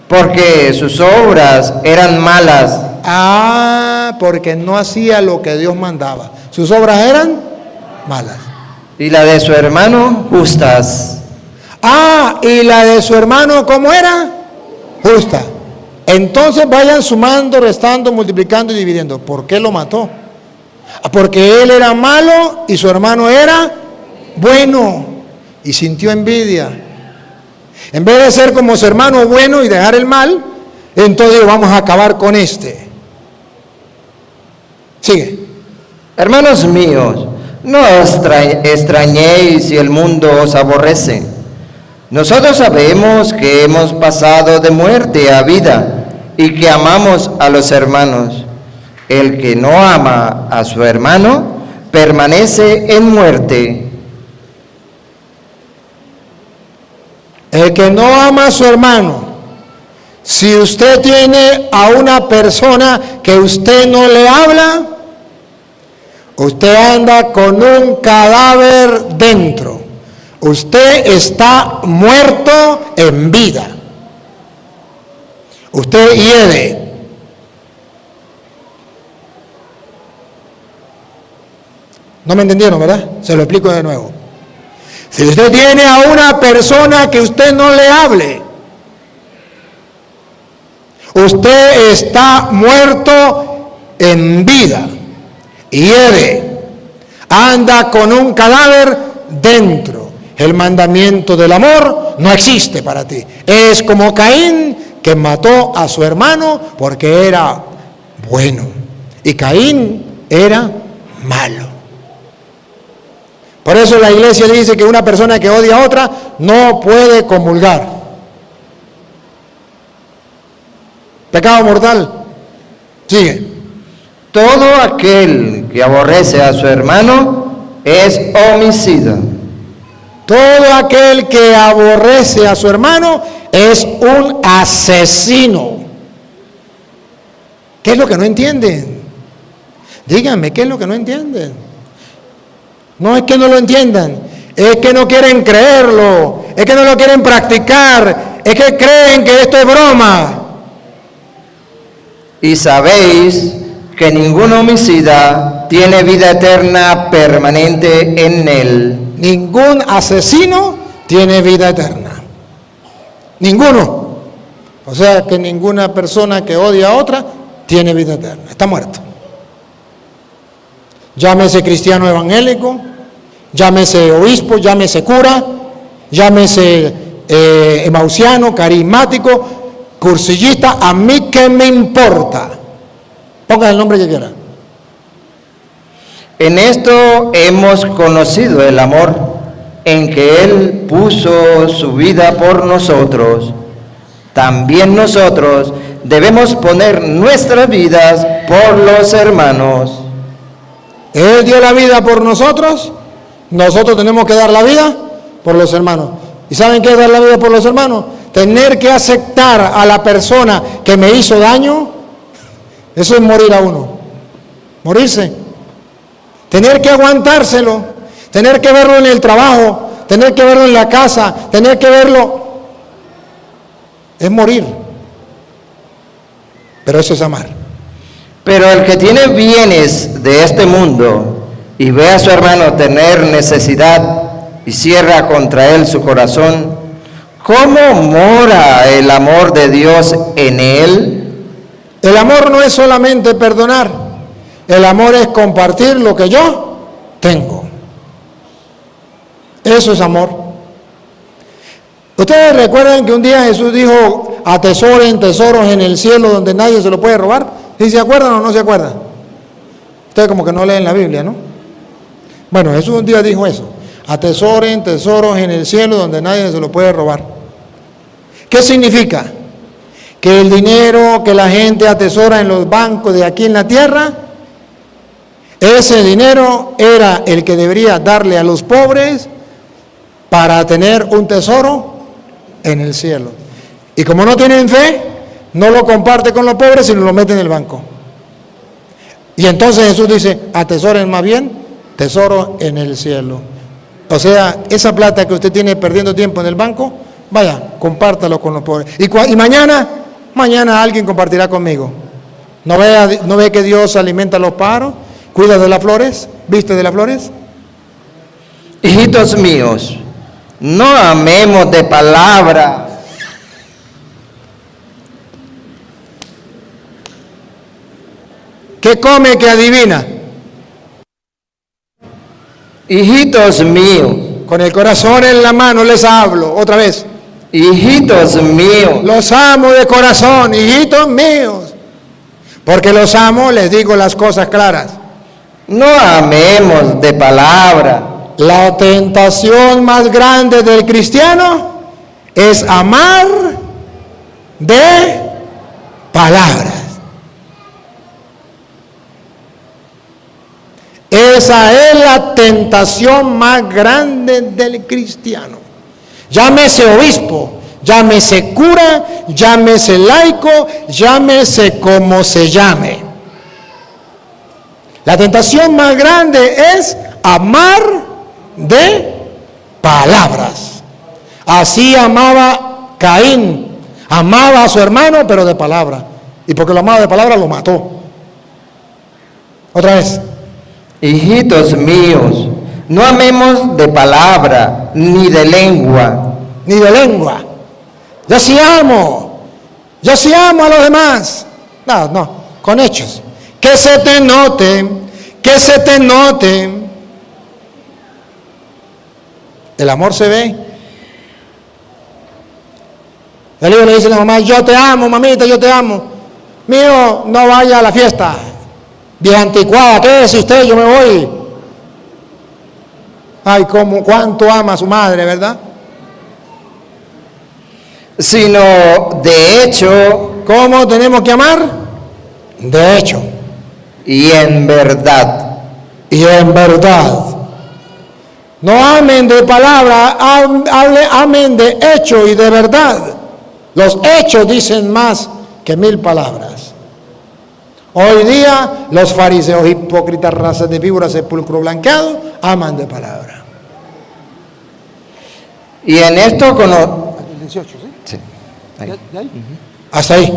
Porque sus obras eran malas. Ah, porque no hacía lo que Dios mandaba. Sus obras eran malas. Y la de su hermano, justas. Ah, y la de su hermano, ¿cómo era? Justa. Entonces vayan sumando, restando, multiplicando y dividiendo. ¿Por qué lo mató? Porque él era malo y su hermano era bueno. Y sintió envidia. En vez de ser como su hermano bueno y dejar el mal, entonces vamos a acabar con este. Sigue. Hermanos míos, no os extrañéis si el mundo os aborrece. Nosotros sabemos que hemos pasado de muerte a vida y que amamos a los hermanos. El que no ama a su hermano permanece en muerte. El que no ama a su hermano, si usted tiene a una persona que usted no le habla, usted anda con un cadáver dentro. Usted está muerto en vida. Usted hiede. No me entendieron, ¿verdad? Se lo explico de nuevo. Si usted tiene a una persona que usted no le hable, usted está muerto en vida. Hiede. Anda con un cadáver dentro. El mandamiento del amor no existe para ti. Es como Caín, que mató a su hermano porque era bueno. Y Caín era malo. Por eso la iglesia dice que una persona que odia a otra no puede comulgar. Pecado mortal. Sigue. Todo aquel que aborrece a su hermano es homicida. Todo aquel que aborrece a su hermano es un asesino. ¿Qué es lo que no entienden? Díganme, ¿qué es lo que no entienden? No es que no lo entiendan, es que no quieren creerlo, es que no lo quieren practicar, es que creen que esto es broma. Y sabéis que ningún homicida tiene vida eterna permanente en él. Ningún asesino tiene vida eterna. Ninguno. O sea que ninguna persona que odia a otra tiene vida eterna. Está muerto. Llámese cristiano evangélico, llámese obispo, llámese cura, llámese emausiano, carismático, cursillista, a mí qué me importa. Ponga el nombre que quiera. En esto hemos conocido el amor, en que Él puso su vida por nosotros. También nosotros debemos poner nuestras vidas por los hermanos. Él dio la vida por nosotros, nosotros tenemos que dar la vida por los hermanos. ¿Y saben qué es dar la vida por los hermanos? Tener que aceptar a la persona que me hizo daño, eso es morir a uno, morirse. Tener que aguantárselo, tener que verlo en el trabajo, tener que verlo en la casa, tener que verlo, es morir. Pero eso es amar. Pero el que tiene bienes de este mundo y ve a su hermano tener necesidad y cierra contra él su corazón, ¿cómo mora el amor de Dios en él? El amor no es solamente perdonar, el amor es compartir lo que yo tengo. Eso es amor. Ustedes recuerdan que un día Jesús dijo: atesoren tesoros en el cielo donde nadie se lo puede robar. ¿Sí se acuerdan o no se acuerdan? Ustedes como que no leen la Biblia, ¿no? Bueno, Jesús un día dijo eso: atesoren tesoros en el cielo donde nadie se lo puede robar. ¿Qué significa? Que el dinero que la gente atesora en los bancos de aquí en la tierra, ese dinero era el que debería darle a los pobres para tener un tesoro en el cielo. Y como no tienen fe, no lo comparte con los pobres, sino lo mete en el banco. Y entonces Jesús dice: atesoren más bien tesoro en el cielo. O sea, esa plata que usted tiene perdiendo tiempo en el banco, vaya, compártalo con los pobres. Y mañana alguien compartirá conmigo. ¿No ve que Dios alimenta a los pájaros, cuida de las flores, viste de las flores? Hijitos míos, no amemos de palabra, ¿qué come que adivina? hijitos míos, Con el corazón en la mano les hablo. Otra vez. hijitos míos, Los amo de corazón, hijitos míos. Porque los amo, les digo las cosas claras. no amemos de palabra. La tentación más grande del cristiano es amar de palabras. Esa es la tentación más grande del cristiano. Llámese obispo, llámese cura, llámese laico, llámese como se llame. La tentación más grande es amar de palabras. Así amaba Caín, amaba a su hermano, pero de palabra. Y porque lo amaba de palabra, lo mató. Otra vez. Hijitos míos, no amemos de palabra, ni de lengua. Ni de lengua. Yo sí amo a los demás. No, con hechos. Que se te note, que se te note. El amor se ve. El hijo le dice a la mamá: yo te amo, mamita, yo te amo. Mío, no vaya a la fiesta. Vieja anticuada, ¿qué es usted? Yo me voy. Ay, cuánto ama a su madre, ¿verdad? Sino de hecho ¿Cómo tenemos que amar? De hecho. y en verdad. Y en verdad. No amen de palabra, amen de hecho y de verdad. Los hechos dicen más que 1000 palabras. Hoy día los fariseos, hipócritas, razas de víboras, sepulcro blanqueado, aman de palabra. Y en esto El 18, ¿sí? Sí. Ahí. Hasta ahí.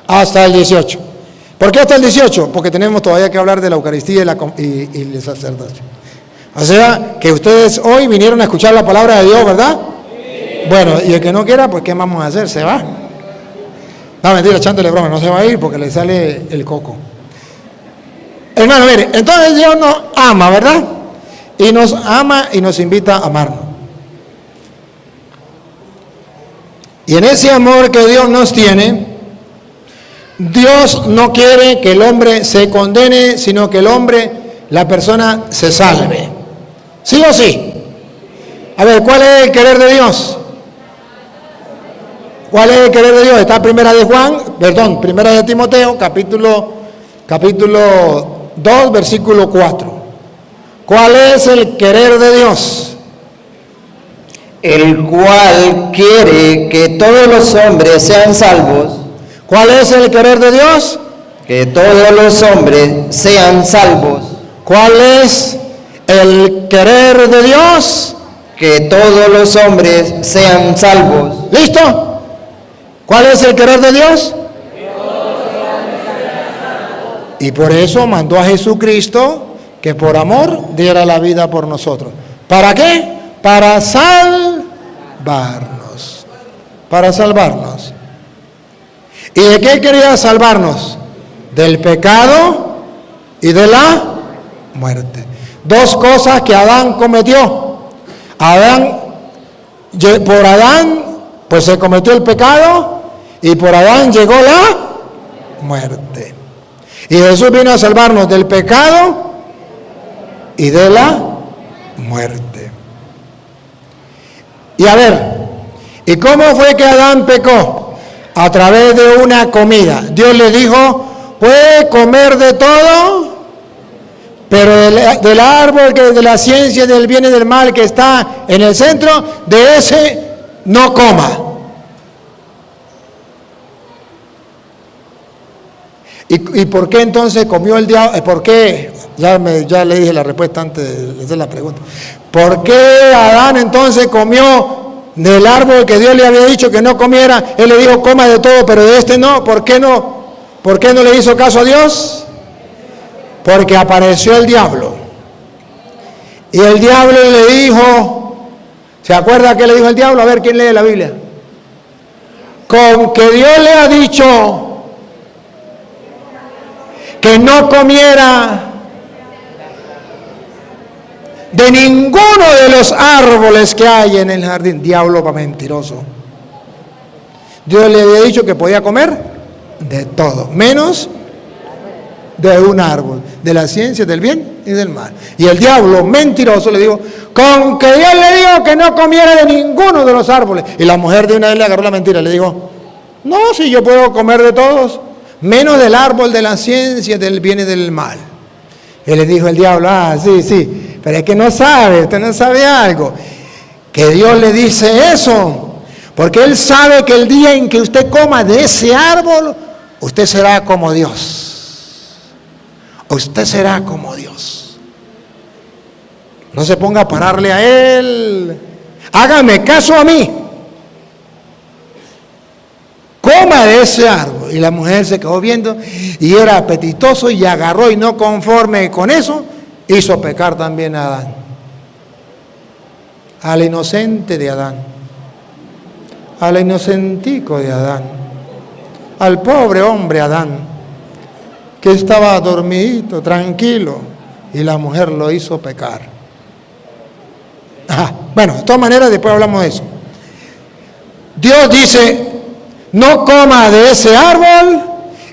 Hasta el 18. ¿Por qué hasta el 18? Porque tenemos todavía que hablar de la Eucaristía y el sacerdocio. O sea, que ustedes hoy vinieron a escuchar la palabra de Dios, ¿verdad? Sí. Bueno, y el que no quiera, pues ¿qué vamos a hacer? ¿Se va? No, mentira, echándole broma, no se va a ir porque le sale el coco. Hermano, mire, entonces Dios nos ama, ¿verdad? Y nos ama y nos invita a amarnos. Y en ese amor que Dios nos tiene, Dios no quiere que el hombre se condene, sino que el hombre la persona se salve. ¿Sí o sí? A ver, ¿cuál es el querer de Dios? ¿Cuál es el querer de Dios? Está primera de Timoteo, capítulo 2, versículo 4. ¿Cuál es el querer de Dios? El cual quiere que todos los hombres sean salvos. ¿Cuál es el querer de Dios? Que todos los hombres sean salvos. ¿Cuál es el querer de Dios? Que todos los hombres sean salvos. ¿Listo? ¿Cuál es el querer de Dios? Y por eso mandó a Jesucristo que por amor diera la vida por nosotros. ¿Para qué? Para salvarnos. Para salvarnos. ¿Y de qué quería salvarnos? Del pecado y de la muerte. Dos cosas que Adán cometió. Por Adán, pues se cometió el pecado y por Adán llegó la muerte. Y Jesús vino a salvarnos del pecado y de la muerte. Y a ver, ¿y cómo fue que Adán pecó? A través de una comida. Dios le dijo, puede comer de todo, pero del árbol de la ciencia del bien y del mal que está en el centro, de ese no coma. ¿Y por qué entonces comió el diablo? ¿Por qué? Ya le dije la respuesta antes de hacer la pregunta. ¿Por qué Adán entonces comió del árbol que Dios le había dicho que no comiera? Él le dijo, coma de todo, pero de este no. ¿Por qué no? ¿Por qué no le hizo caso a Dios? Porque apareció el diablo. Y el diablo le dijo, ¿se acuerda qué le dijo el diablo? A ver, ¿quién lee la Biblia? Con que Dios le ha dicho que no comiera de ninguno de los árboles que hay en el jardín. Diablo va mentiroso. Dios le había dicho que podía comer de todo, menos de un árbol, de la ciencia del bien y del mal. Y el diablo mentiroso le dijo, con que Dios le dijo que no comiera de ninguno de los árboles. Y la mujer de una vez le agarró la mentira, le dijo, no, si yo puedo comer de todos, menos del árbol de la ciencia del bien y del mal. Y le dijo el diablo, sí, pero es que no sabe, usted no sabe algo. Que Dios le dice eso, porque Él sabe que el día en que usted coma de ese árbol, usted será como Dios. Usted será como Dios. No se ponga a pararle a Él. Hágame caso a mí. Coma de ese árbol. Y la mujer se quedó viendo y era apetitoso y agarró, y no conforme con eso, hizo pecar también a Adán. Al inocente de Adán. Al inocentico de Adán. Al pobre hombre Adán, que estaba dormidito, tranquilo, y la mujer lo hizo pecar. Bueno, de todas maneras después hablamos de eso. Dios dice, no coma de ese árbol,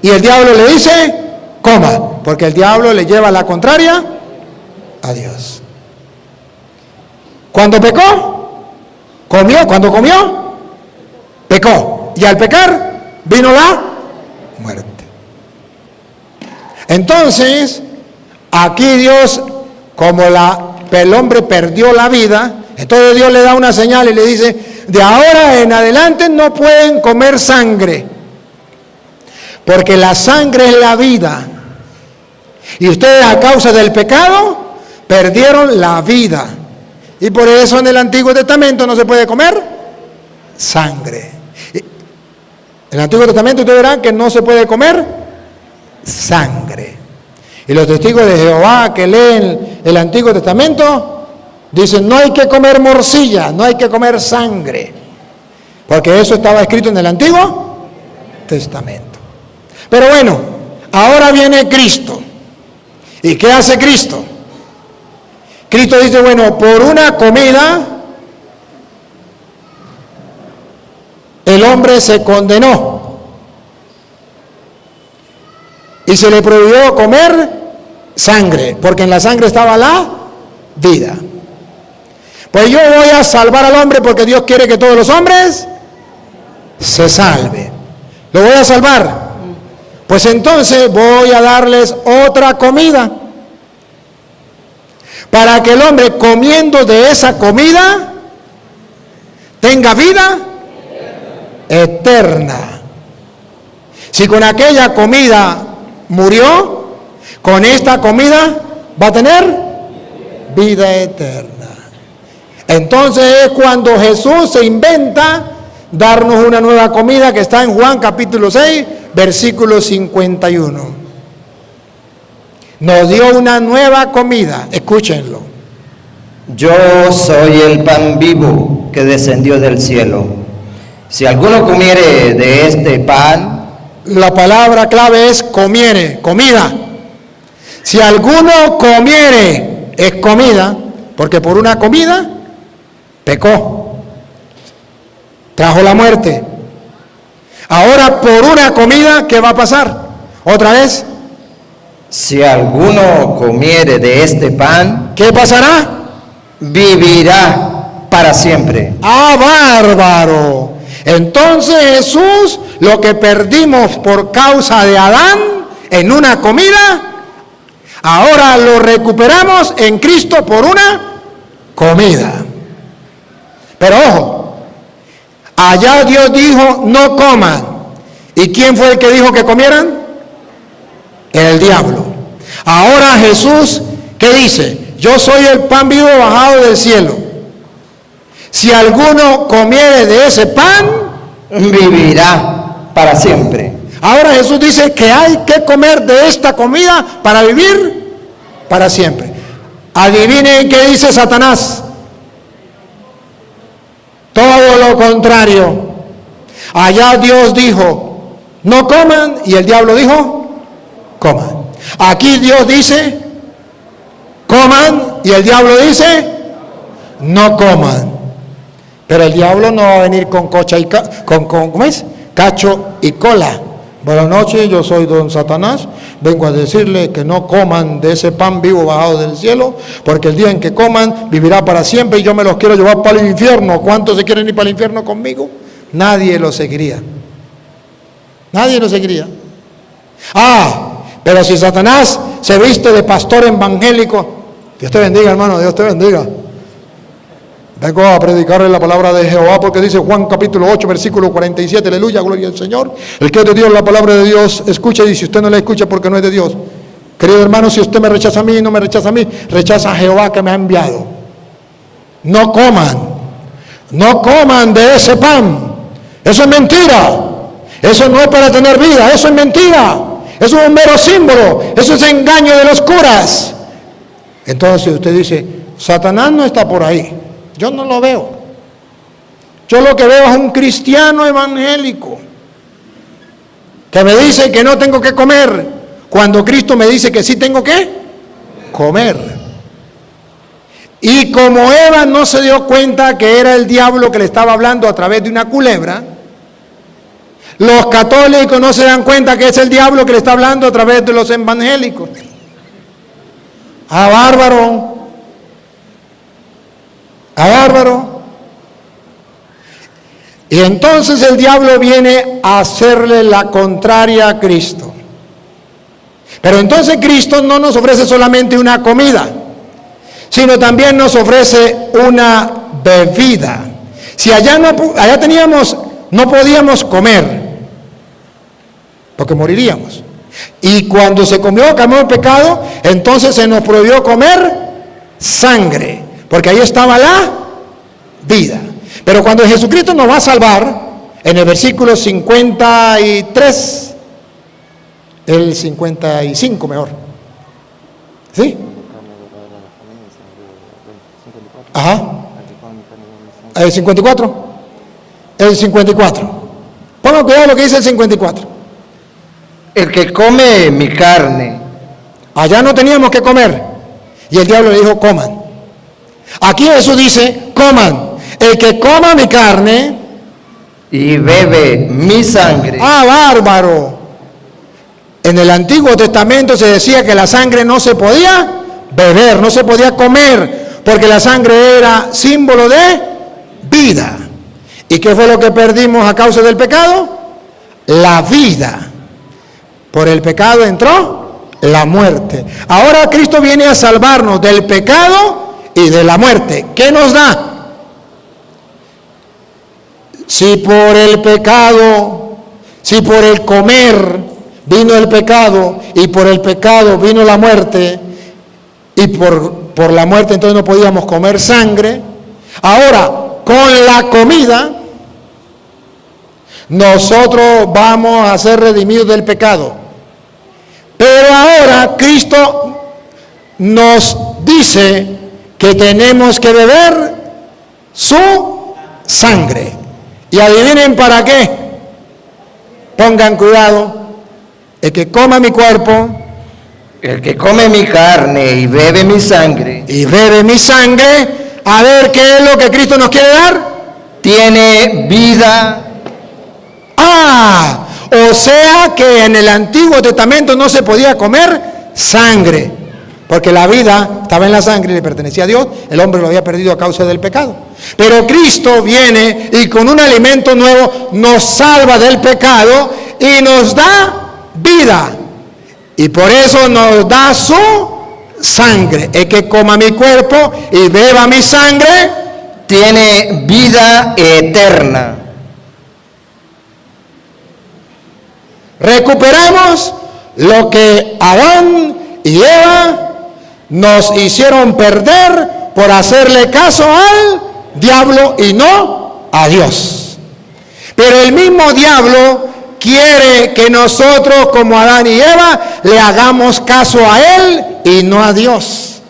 y el diablo le dice, coma, porque el diablo le lleva la contraria a Dios. Cuando pecó, comió, cuando comió, pecó, y al pecar vino la muerte. Entonces, aquí Dios, como el hombre perdió la vida, entonces Dios le da una señal y le dice, de ahora en adelante no pueden comer sangre, porque la sangre es la vida, y ustedes a causa del pecado perdieron la vida, y por eso en el Antiguo Testamento no se puede comer sangre. En el Antiguo Testamento ustedes verán que no se puede comer sangre. Y los testigos de Jehová que leen el Antiguo Testamento dicen, no hay que comer morcilla, no hay que comer sangre, porque eso estaba escrito en el Antiguo Testamento. Pero bueno, ahora viene Cristo. ¿Y qué hace Cristo? Cristo dice, bueno, por una comida el hombre se condenó y se le prohibió comer sangre, porque en la sangre estaba la vida. Pues yo voy a salvar al hombre porque Dios quiere que todos los hombres se salven. ¿Lo voy a salvar? Pues entonces voy a darles otra comida, para que el hombre, comiendo de esa comida, tenga vida eterna. Si con aquella comida murió, con esta comida va a tener vida eterna. Entonces es cuando Jesús se inventa darnos una nueva comida, que está en Juan capítulo 6, versículo 51. Nos dio una nueva comida, escúchenlo. Yo soy el pan vivo que descendió del cielo. Si alguno comiere de este pan, La palabra clave es comiere, comida. Si alguno comiere, es comida, porque por una comida pecó, trajo la muerte. Ahora por una comida, ¿qué va a pasar? Otra vez, si alguno comiere de este pan, ¿qué pasará? vivirá para siempre. ¡Ah, bárbaro! Entonces Jesús, lo que perdimos por causa de Adán en una comida, ahora lo recuperamos en Cristo por una comida. Pero ojo, allá Dios dijo, no coman. ¿Y quién fue el que dijo que comieran? El diablo. Ahora Jesús, ¿qué dice? Yo soy el pan vivo bajado del cielo. Si alguno comiere de ese pan, vivirá para siempre. ahora Jesús dice que hay que comer de esta comida para vivir para siempre. Adivinen qué dice Satanás. Todo lo contrario. Allá Dios dijo, no coman, y el diablo dijo, coman. Aquí Dios dice, coman, y el diablo dice, no coman. Pero el diablo no va a venir con cocha y ¿cómo es? Cacho y cola. Buenas noches, yo soy don Satanás. Vengo a decirle que no coman de ese pan vivo bajado del cielo, porque el día en que coman vivirá para siempre y yo me los quiero llevar para el infierno. ¿Cuántos se quieren ir para el infierno conmigo? Nadie lo seguiría. Nadie lo seguiría. Pero si Satanás se viste de pastor evangélico, Dios te bendiga, hermano, Dios te bendiga. Vengo a predicarle la palabra de Jehová, porque dice Juan capítulo 8, versículo 47, aleluya, gloria al Señor. El que es de Dios, la palabra de Dios, escucha, y si usted no la escucha porque no es de Dios. Querido hermano, si usted me rechaza a mí, no me rechaza a mí, rechaza a Jehová que me ha enviado. No coman de ese pan. Eso es mentira. Eso no es para tener vida, eso es mentira. Eso es un mero símbolo, eso es engaño de los curas. Entonces usted dice, Satanás no está por ahí. Yo no lo veo. Yo lo que veo es un cristiano evangélico que me dice que no tengo que comer, cuando Cristo me dice que sí tengo que comer. Y como Eva no se dio cuenta que era el diablo que le estaba hablando a través de una culebra, los católicos no se dan cuenta que es el diablo que le está hablando a través de los evangélicos. Bárbaro. Bárbaro. Y entonces el diablo viene a hacerle la contraria a Cristo. Pero entonces Cristo no nos ofrece solamente una comida, sino también nos ofrece una bebida. Si allá no podíamos comer, porque moriríamos. Y cuando se comió el pecado, entonces se nos prohibió comer sangre, porque ahí estaba la vida. Pero cuando Jesucristo nos va a salvar, en el versículo 53, el 55 mejor, ¿sí? Ajá. El 54. El 54. Pongan cuidado lo que dice el 54. El que come mi carne. Allá no teníamos que comer. Y el diablo le dijo, coman. Aquí Jesús dice, coman. El que coma mi carne y bebe mi sangre. Bárbaro. En el Antiguo Testamento se decía que la sangre no se podía beber, no se podía comer, porque la sangre era símbolo de vida. ¿Y qué fue lo que perdimos a causa del pecado? La vida. Por el pecado entró la muerte. Ahora Cristo viene a salvarnos del pecado y de la muerte. ¿Qué nos da? Si por el pecado, si por el comer vino el pecado y por el pecado vino la muerte y por la muerte entonces no podíamos comer sangre, ahora con la comida nosotros vamos a ser redimidos del pecado. Pero ahora Cristo nos dice que tenemos que beber su sangre. Y adivinen para qué. Pongan cuidado. El que coma mi cuerpo, El que come mi carne y bebe mi sangre, a ver qué es lo que Cristo nos quiere dar. tiene vida. O sea que en el Antiguo Testamento no se podía comer sangre, porque la vida estaba en la sangre y le pertenecía a Dios. El hombre lo había perdido a causa del pecado. Pero Cristo viene y con un alimento nuevo nos salva del pecado y nos da vida. Y por eso nos da su sangre. El que coma mi cuerpo y beba mi sangre Tiene vida eterna. recuperamos lo que Adán y Eva nos hicieron perder por hacerle caso al diablo y no a Dios. Pero el mismo diablo quiere que nosotros, como Adán y Eva, le hagamos caso a él y no a Dios.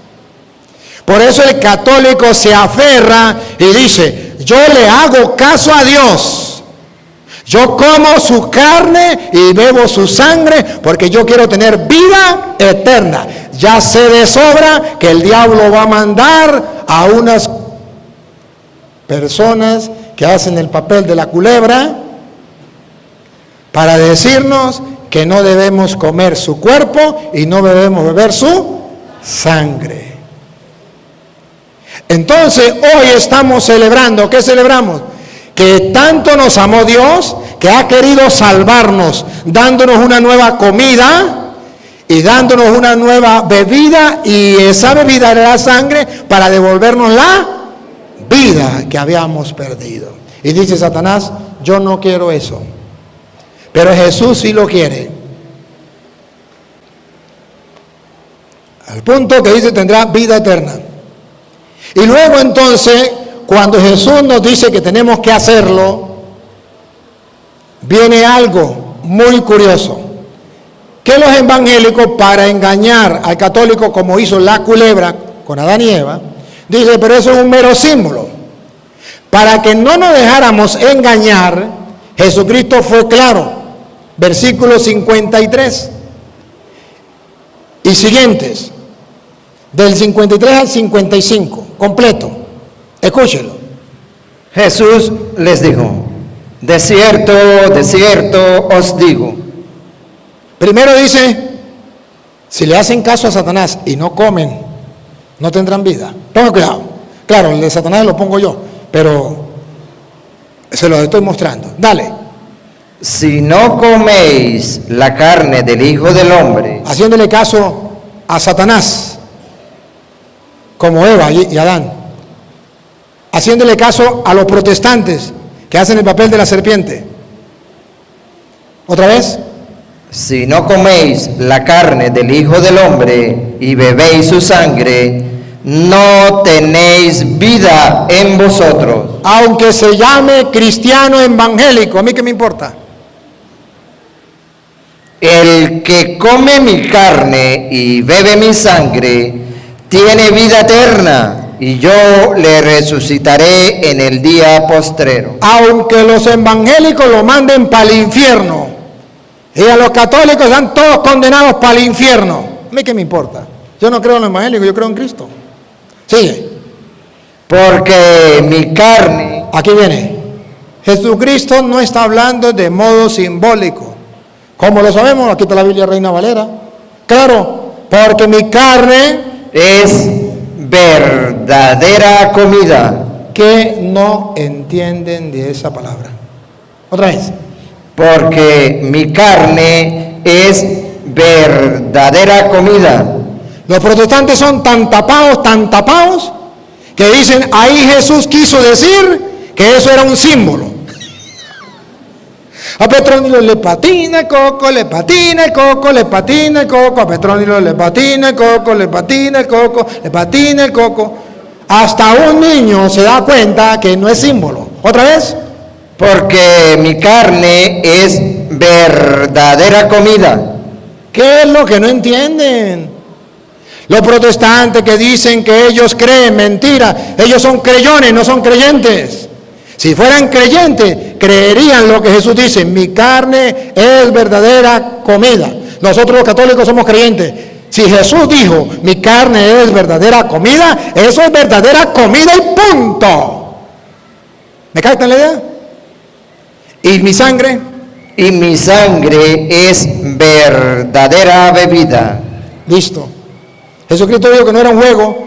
Por eso el católico se aferra y dice: yo le hago caso a Dios. Yo como su carne y bebo su sangre porque yo quiero tener vida eterna. Ya sé de sobra que el diablo va a mandar a unas personas que hacen el papel de la culebra para decirnos que no debemos comer su cuerpo y no debemos beber su sangre. Entonces hoy estamos celebrando, ¿qué celebramos? Que tanto nos amó Dios, que ha querido salvarnos, dándonos una nueva comida y dándonos una nueva bebida, y esa bebida era la sangre para devolvernos la vida que habíamos perdido. Y dice Satanás: yo no quiero eso, pero Jesús sí lo quiere. Al punto que dice: tendrá vida eterna. Y luego entonces, cuando Jesús nos dice que tenemos que hacerlo, viene algo muy curioso. Que los evangélicos, para engañar al católico como hizo la culebra con Adán y Eva, dice: pero eso es un mero símbolo. Para que no nos dejáramos engañar, Jesucristo fue claro. Versículo 53 y siguientes, del 53 al 55, completo. Escúchelo. Jesús les dijo: de cierto, os digo. Primero dice: si le hacen caso a Satanás y no comen, no tendrán vida. Pongan cuidado. Claro, el de Satanás lo pongo yo, pero se lo estoy mostrando. Dale. Si no coméis la carne del Hijo del Hombre, Haciéndole caso a Satanás, como Eva y Adán. Haciéndole caso a los protestantes que hacen el papel de la serpiente. ¿Otra vez? si no coméis la carne del Hijo del Hombre y bebéis su sangre, no tenéis vida en vosotros. Aunque se llame cristiano evangélico, ¿a mí qué me importa? El que come mi carne y bebe mi sangre tiene vida eterna, y yo le resucitaré en el día postrero. Aunque los evangélicos lo manden para el infierno y a los católicos están todos condenados para el infierno, ¿a mí qué me importa? Yo no creo en los evangélicos, yo creo en Cristo. Sigue. Porque mi carne, Aquí viene. Jesucristo no está hablando de modo simbólico. ¿Cómo lo sabemos? Aquí está la Biblia Reina Valera. Claro, porque mi carne es verdadera comida. que no entienden de esa palabra. Otra vez. Porque mi carne es verdadera comida. Los protestantes son tan tapados, que dicen, ahí Jesús quiso decir que eso era un símbolo. A Petronilo le patina el coco, le patina el coco, le patina el coco. A Petronilo le patina el coco, le patina el coco, le patina el coco. Hasta un niño se da cuenta que no es símbolo. ¿Otra vez? Porque mi carne es verdadera comida. ¿Qué es lo que no entienden? Los protestantes que dicen que ellos creen, mentira. Ellos son creyones, no son creyentes. Si fueran creyentes, creerían lo que Jesús dice. Mi carne es verdadera comida. Nosotros los católicos somos creyentes. Si Jesús dijo, mi carne es verdadera comida, eso es verdadera comida y punto. ¿Me captan la idea? ¿Y mi sangre? Y mi sangre es verdadera bebida. Listo. Jesucristo dijo que no era un juego,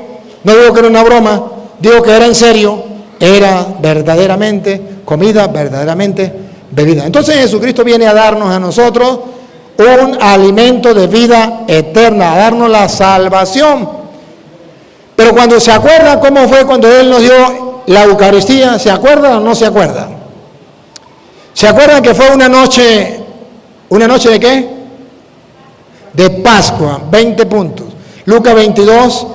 no dijo que era una broma, dijo que era en serio, era verdaderamente comida, verdaderamente bebida. Entonces Jesucristo viene a darnos a nosotros un alimento de vida eterna, a darnos la salvación. Pero cuando se acuerda cómo fue cuando Él nos dio la Eucaristía, ¿se acuerda o no se acuerda? ¿Se acuerdan que fue una noche de qué? De Pascua, 20 puntos. Lucas 22,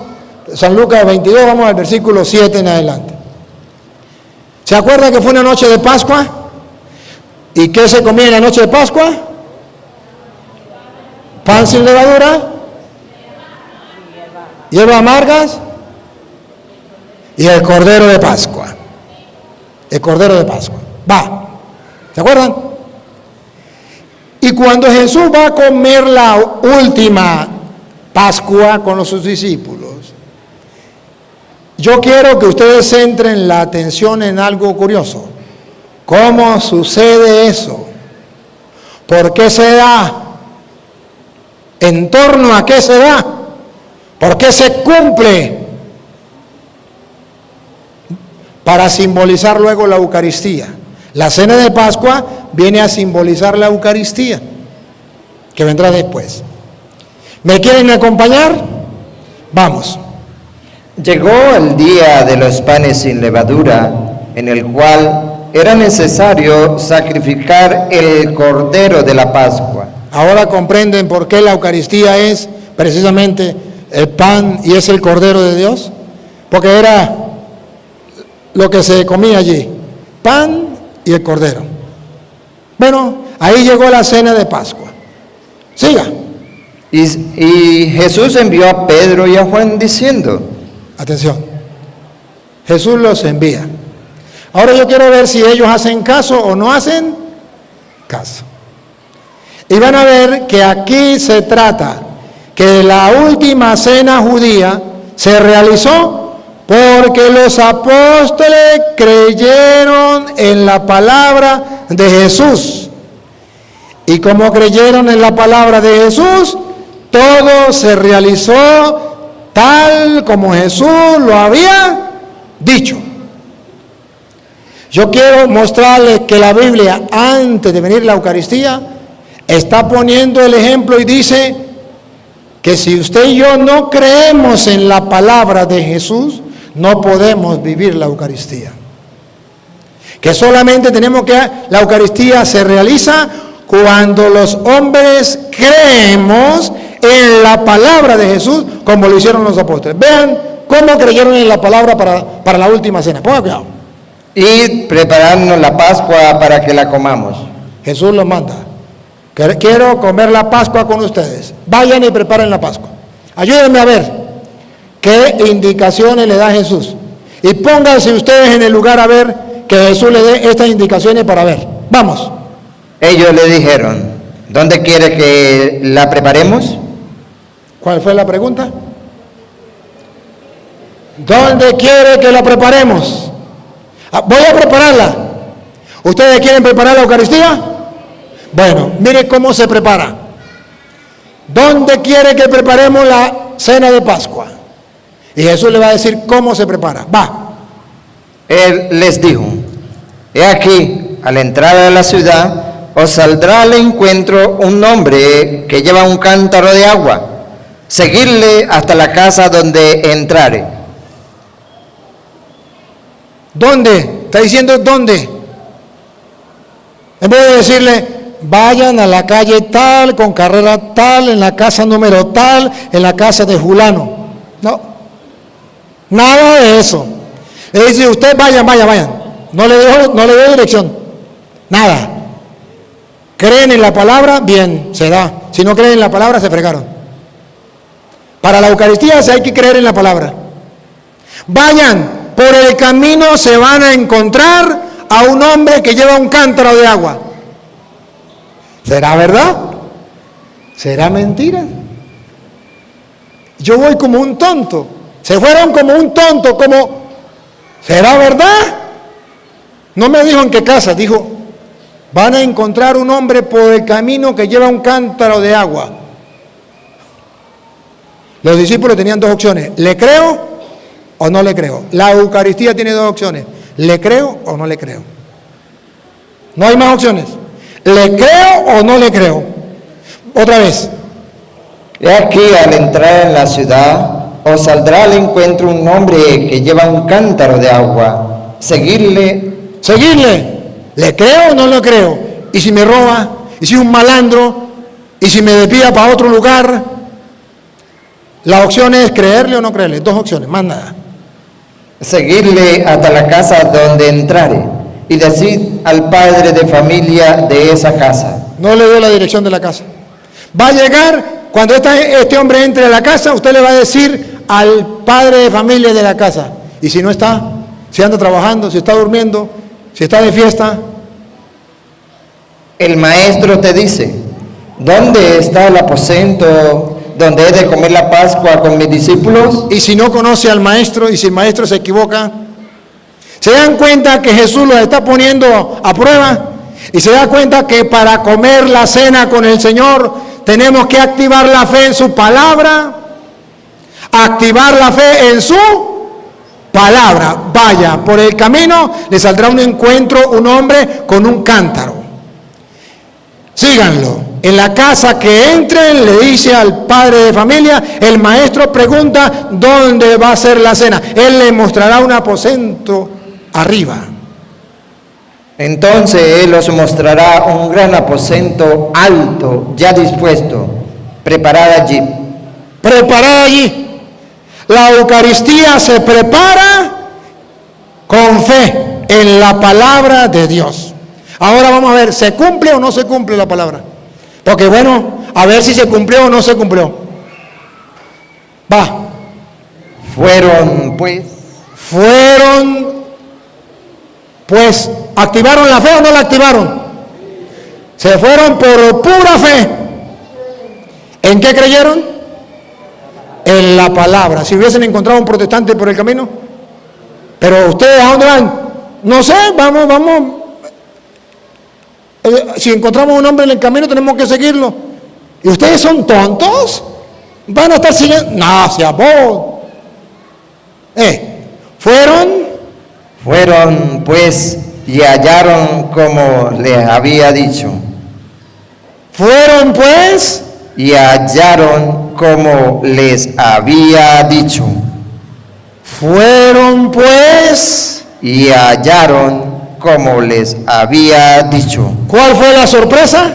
San Lucas 22, vamos al versículo 7 en adelante. ¿Se acuerdan que fue una noche de Pascua? ¿Y qué se comía en la noche de Pascua? Pan sin levadura, hierbas amargas y el Cordero de Pascua. El Cordero de Pascua. Va. ¿Se acuerdan? Y cuando Jesús va a comer la última Pascua con sus discípulos, yo quiero que ustedes centren la atención en algo curioso. ¿Cómo sucede eso? ¿Por qué se da? ¿En torno a qué se da? ¿Por qué se cumple? Para simbolizar luego la Eucaristía. La cena de Pascua viene a simbolizar la Eucaristía, que vendrá después. ¿Me quieren acompañar? Vamos. Llegó el día de los panes sin levadura, en el cual era necesario sacrificar el Cordero de la Pascua. Ahora comprenden por qué la Eucaristía es precisamente el pan y es el Cordero de Dios. Porque era lo que se comía allí, pan y el Cordero. Bueno, ahí llegó la cena de Pascua. Siga. Y Jesús envió a Pedro y a Juan diciendo, atención, Jesús los envía. Ahora yo quiero ver si ellos hacen caso o no hacen caso. Y van a ver que aquí se trata que la última cena judía se realizó porque los apóstoles creyeron en la palabra de Jesús. Y como creyeron en la palabra de Jesús, todo se realizó tal como Jesús lo había dicho. Yo quiero mostrarles que la Biblia, antes de venir la Eucaristía, está poniendo el ejemplo y dice que si usted y yo no creemos en la palabra de Jesús, no podemos vivir la Eucaristía. Que solamente tenemos que, la Eucaristía se realiza cuando los hombres creemos en la palabra de Jesús, como lo hicieron los apóstoles. Vean cómo creyeron en la palabra para la última cena. Pongan cuidado. y prepararnos la Pascua para que la comamos. Jesús los manda. Quiero comer la Pascua con ustedes. Vayan y preparen la Pascua. Ayúdenme a ver qué indicaciones le da Jesús. Y pónganse ustedes en el lugar a ver que Jesús le dé estas indicaciones para ver. Vamos. Ellos le dijeron, ¿dónde quiere que la preparemos? ¿Cuál fue la pregunta? ¿Dónde quiere que la preparemos? Voy a prepararla. ¿Ustedes quieren preparar la Eucaristía? Bueno, mire cómo se prepara. ¿Dónde quiere que preparemos la cena de Pascua? Y Jesús le va a decir cómo se prepara. Va. Él les dijo: he aquí, a la entrada de la ciudad, os saldrá al encuentro un hombre que lleva un cántaro de agua. Seguidle hasta la casa donde entrare. ¿Dónde? Está diciendo dónde. En vez de decirle, vayan a la calle tal, con carrera tal, en la casa número tal, en la casa de fulano. No. Nada de eso. Le dice, usted vayan. No le doy dirección. Nada. ¿Creen en la palabra? Bien, se da. Si no creen en la palabra, se fregaron. Para la Eucaristía hay que creer en la palabra. Vayan, por el camino se van a encontrar a un hombre que lleva un cántaro de agua. ¿Será verdad? ¿Será mentira? Yo voy como un tonto. Se fueron como un tonto, como... ¿Será verdad? No me dijo en qué casa, dijo, van a encontrar un hombre por el camino que lleva un cántaro de agua. Los discípulos tenían dos opciones, ¿le creo o no le creo? La Eucaristía tiene dos opciones, ¿le creo o no le creo? No hay más opciones, ¿le creo o no le creo? Otra vez. He aquí, al entrar en la ciudad, os saldrá al encuentro un hombre que lleva un cántaro de agua. Seguidle. ¿Le creo o no le creo? ¿Y si me roba? ¿Y si es un malandro? ¿Y si me desvía para otro lugar? La opción es creerle o no creerle. Dos opciones, más nada. Seguidle hasta la casa donde entrare y decid al padre de familia de esa casa. No le doy la dirección de la casa. Va a llegar, cuando este hombre entre a la casa, usted le va a decir al padre de familia de la casa. Y si no está, si anda trabajando, si está durmiendo, si está de fiesta. El maestro te dice: ¿dónde está el aposento donde he de comer la Pascua con mis discípulos? Y si no conoce al maestro, y si el maestro se equivoca, se dan cuenta que Jesús los está poniendo a prueba, y se da cuenta que para comer la cena con el Señor tenemos que activar la fe en su palabra, activar la fe en su palabra. Vaya, por el camino le saldrá un encuentro un hombre con un cántaro. Síganlo. En la casa que entren, le dice al padre de familia, el maestro pregunta dónde va a ser la cena. Él le mostrará un aposento arriba. Entonces él os mostrará un gran aposento alto, ya dispuesto, preparado allí. Preparado allí. La Eucaristía se prepara con fe en la palabra de Dios. Ahora vamos a ver, ¿se cumple o no se cumple la palabra? Porque bueno, a ver si se cumplió o no se cumplió. Va. Fueron pues, ¿activaron la fe o no la activaron? Se fueron por pura fe. ¿En qué creyeron? En la palabra. Si hubiesen encontrado un protestante por el camino, pero ustedes, ¿a dónde van? No sé, vamos. Si encontramos un hombre en el camino, tenemos que seguirlo. ¿Y ustedes son tontos? ¿Van a estar siguiendo? No, sea vos. Fueron pues y hallaron como les había dicho. Fueron pues y hallaron como les había dicho. Fueron pues y hallaron como les había dicho. ¿Cuál fue la sorpresa?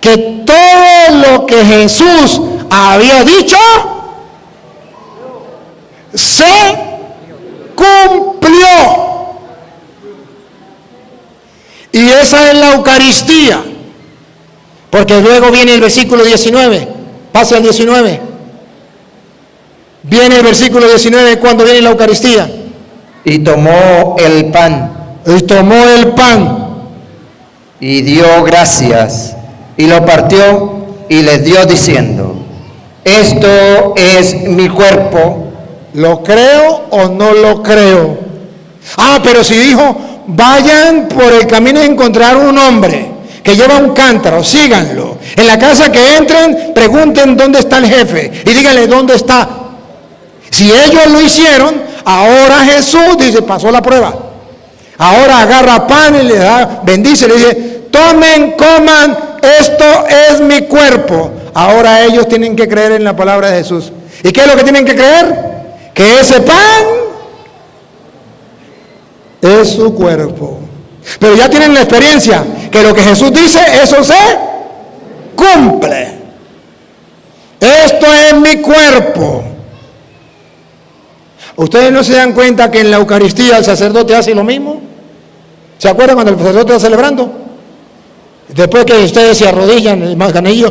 Que todo lo que Jesús había dicho se cumplió. Y esa es la Eucaristía. Porque luego viene el versículo 19. Pase al 19. Viene el versículo 19 cuando viene la Eucaristía. Y tomó el pan. Y tomó el pan. Y dio gracias. Y lo partió y les dio diciendo: esto es mi cuerpo. ¿Lo creo o no lo creo? Pero si dijo, vayan por el camino a encontrar un hombre que lleva un cántaro, síganlo. En la casa que entren, pregunten dónde está el jefe y díganle dónde está. Si ellos lo hicieron, ahora Jesús dice, pasó la prueba. Ahora agarra pan y le da, bendice, le dice, tomen, coman, esto es mi cuerpo. Ahora ellos tienen que creer en la palabra de Jesús. ¿Y qué es lo que tienen que creer? Que ese pan es su cuerpo. Pero ya tienen la experiencia que lo que Jesús dice, eso se cumple. Esto es mi cuerpo. ¿Ustedes no se dan cuenta que en la Eucaristía el sacerdote hace lo mismo? ¿Se acuerdan cuando el sacerdote está celebrando? Después que ustedes se arrodillan, el monaguillo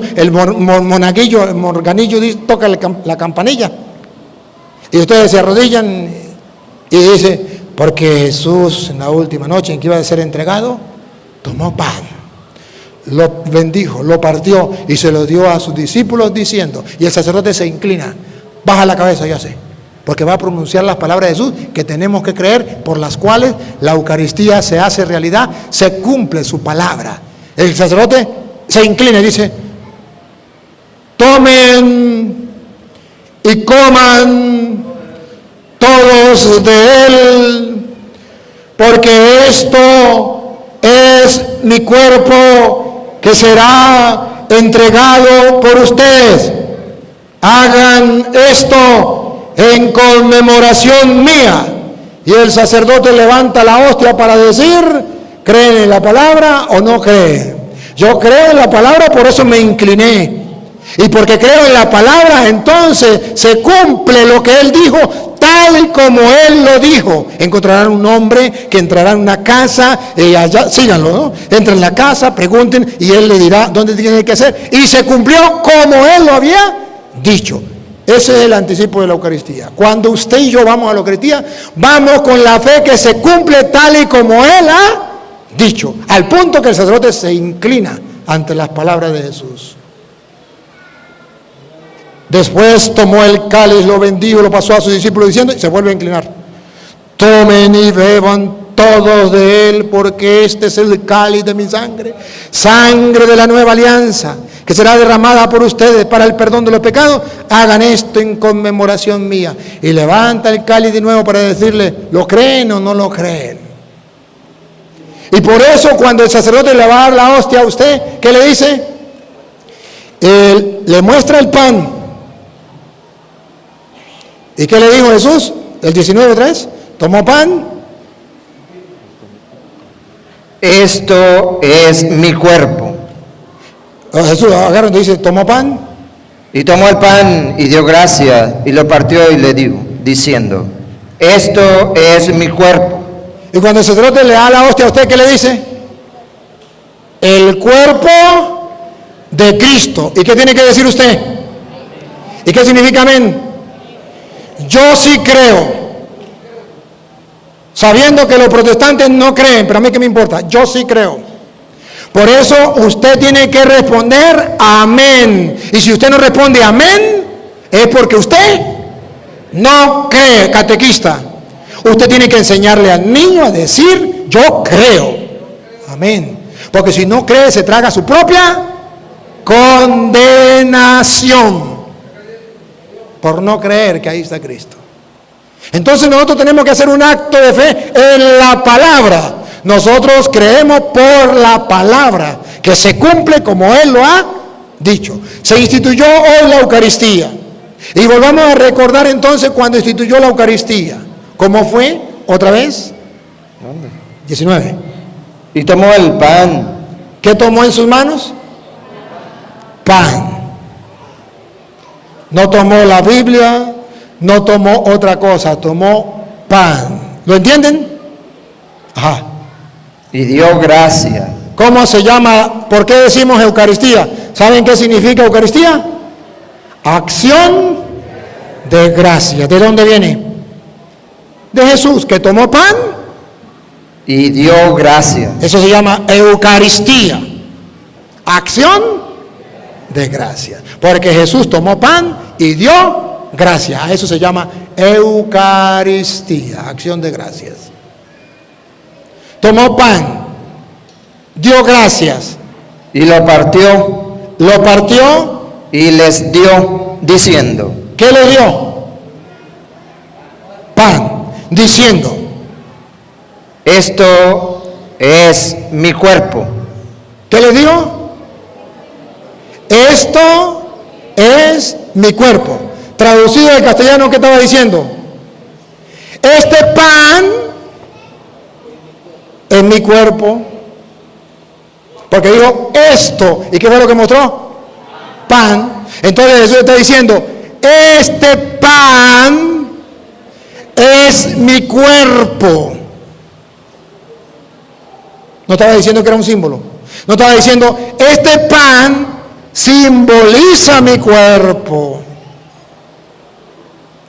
toca la campanilla. Y ustedes se arrodillan y dice, porque Jesús en la última noche en que iba a ser entregado, tomó pan, lo bendijo, lo partió y se lo dio a sus discípulos diciendo, y el sacerdote se inclina, baja la cabeza, ya sé, porque va a pronunciar las palabras de Jesús que tenemos que creer, por las cuales la Eucaristía se hace realidad, se cumple su palabra. El sacerdote se inclina y dice, tomen y coman todos de él, porque esto es mi cuerpo que será entregado por ustedes. Hagan esto en conmemoración mía. Y el sacerdote levanta la hostia para decir, ¿creen en la palabra o no creen? Yo creo en la palabra, por eso me incliné. Y porque creo en la palabra, entonces se cumple lo que él dijo, tal como él lo dijo. Encontrarán un hombre que entrará en una casa, allá, síganlo, ¿no? Entra en la casa, pregunten y él le dirá dónde tiene que hacer. Y se cumplió como él lo había dicho. Ese es el anticipo de la Eucaristía. Cuando usted y yo vamos a la Eucaristía, vamos con la fe que se cumple tal y como él ha dicho. Al punto que el sacerdote se inclina ante las palabras de Jesús. Después tomó el cáliz, lo bendijo, lo pasó a sus discípulos diciendo, y se vuelve a inclinar. Tomen y beban todos de él, porque este es el cáliz de mi sangre, sangre de la nueva alianza, que será derramada por ustedes para el perdón de los pecados. Hagan esto en conmemoración mía. Y levanta el cáliz de nuevo para decirle, ¿lo creen o no lo creen? Y por eso cuando el sacerdote le va a dar la hostia a usted, ¿qué le dice? Él le muestra el pan. ¿Y qué le dijo Jesús? El 19:3, tomó pan. Esto es mi cuerpo. Jesús agarra y dice, tomó pan. Y tomó el pan y dio gracias y lo partió y le dio, diciendo, esto es mi cuerpo. Y cuando el sacerdote le da la hostia a usted, ¿qué le dice? El cuerpo de Cristo. ¿Y qué tiene que decir usted? ¿Y qué significa amén? Yo sí creo, sabiendo que los protestantes no creen, pero a mí qué me importa, yo sí creo. Por eso usted tiene que responder amén. Y si usted no responde amén, es porque usted no cree, catequista. Usted tiene que enseñarle al niño a decir, yo creo. Amén. Porque si no cree, se traga su propia condenación. Por no creer que ahí está Cristo. Entonces nosotros tenemos que hacer un acto de fe en la palabra. Nosotros creemos por la palabra, que se cumple como Él lo ha dicho. Se instituyó hoy la Eucaristía. Y volvamos a recordar entonces cuando instituyó la Eucaristía. ¿Cómo fue? ¿Otra vez? 19. Y tomó el pan. ¿Qué tomó en sus manos? Pan. No tomó la Biblia, no tomó otra cosa, tomó pan. ¿Lo entienden? Ajá. Y dio gracias. ¿Cómo se llama? ¿Por qué decimos Eucaristía? ¿Saben qué significa Eucaristía? Acción de gracias. ¿De dónde viene? De Jesús, que tomó pan y dio gracias. Eso se llama Eucaristía. Acción de gracias. Porque Jesús tomó pan y dio gracias. A eso se llama Eucaristía, acción de gracias. Tomó pan, dio gracias Y lo partió lo partió. y les dio, diciendo, ¿Qué le dio? Pan, diciendo, esto es mi cuerpo. ¿qué le dio? Esto es mi cuerpo. Traducido al castellano, ¿qué estaba diciendo? Este pan es mi cuerpo. Porque dijo esto. ¿Y qué fue lo que mostró? Pan. Entonces Jesús está diciendo, este pan es mi cuerpo. No estaba diciendo que era un símbolo. No estaba diciendo, este pan simboliza mi cuerpo.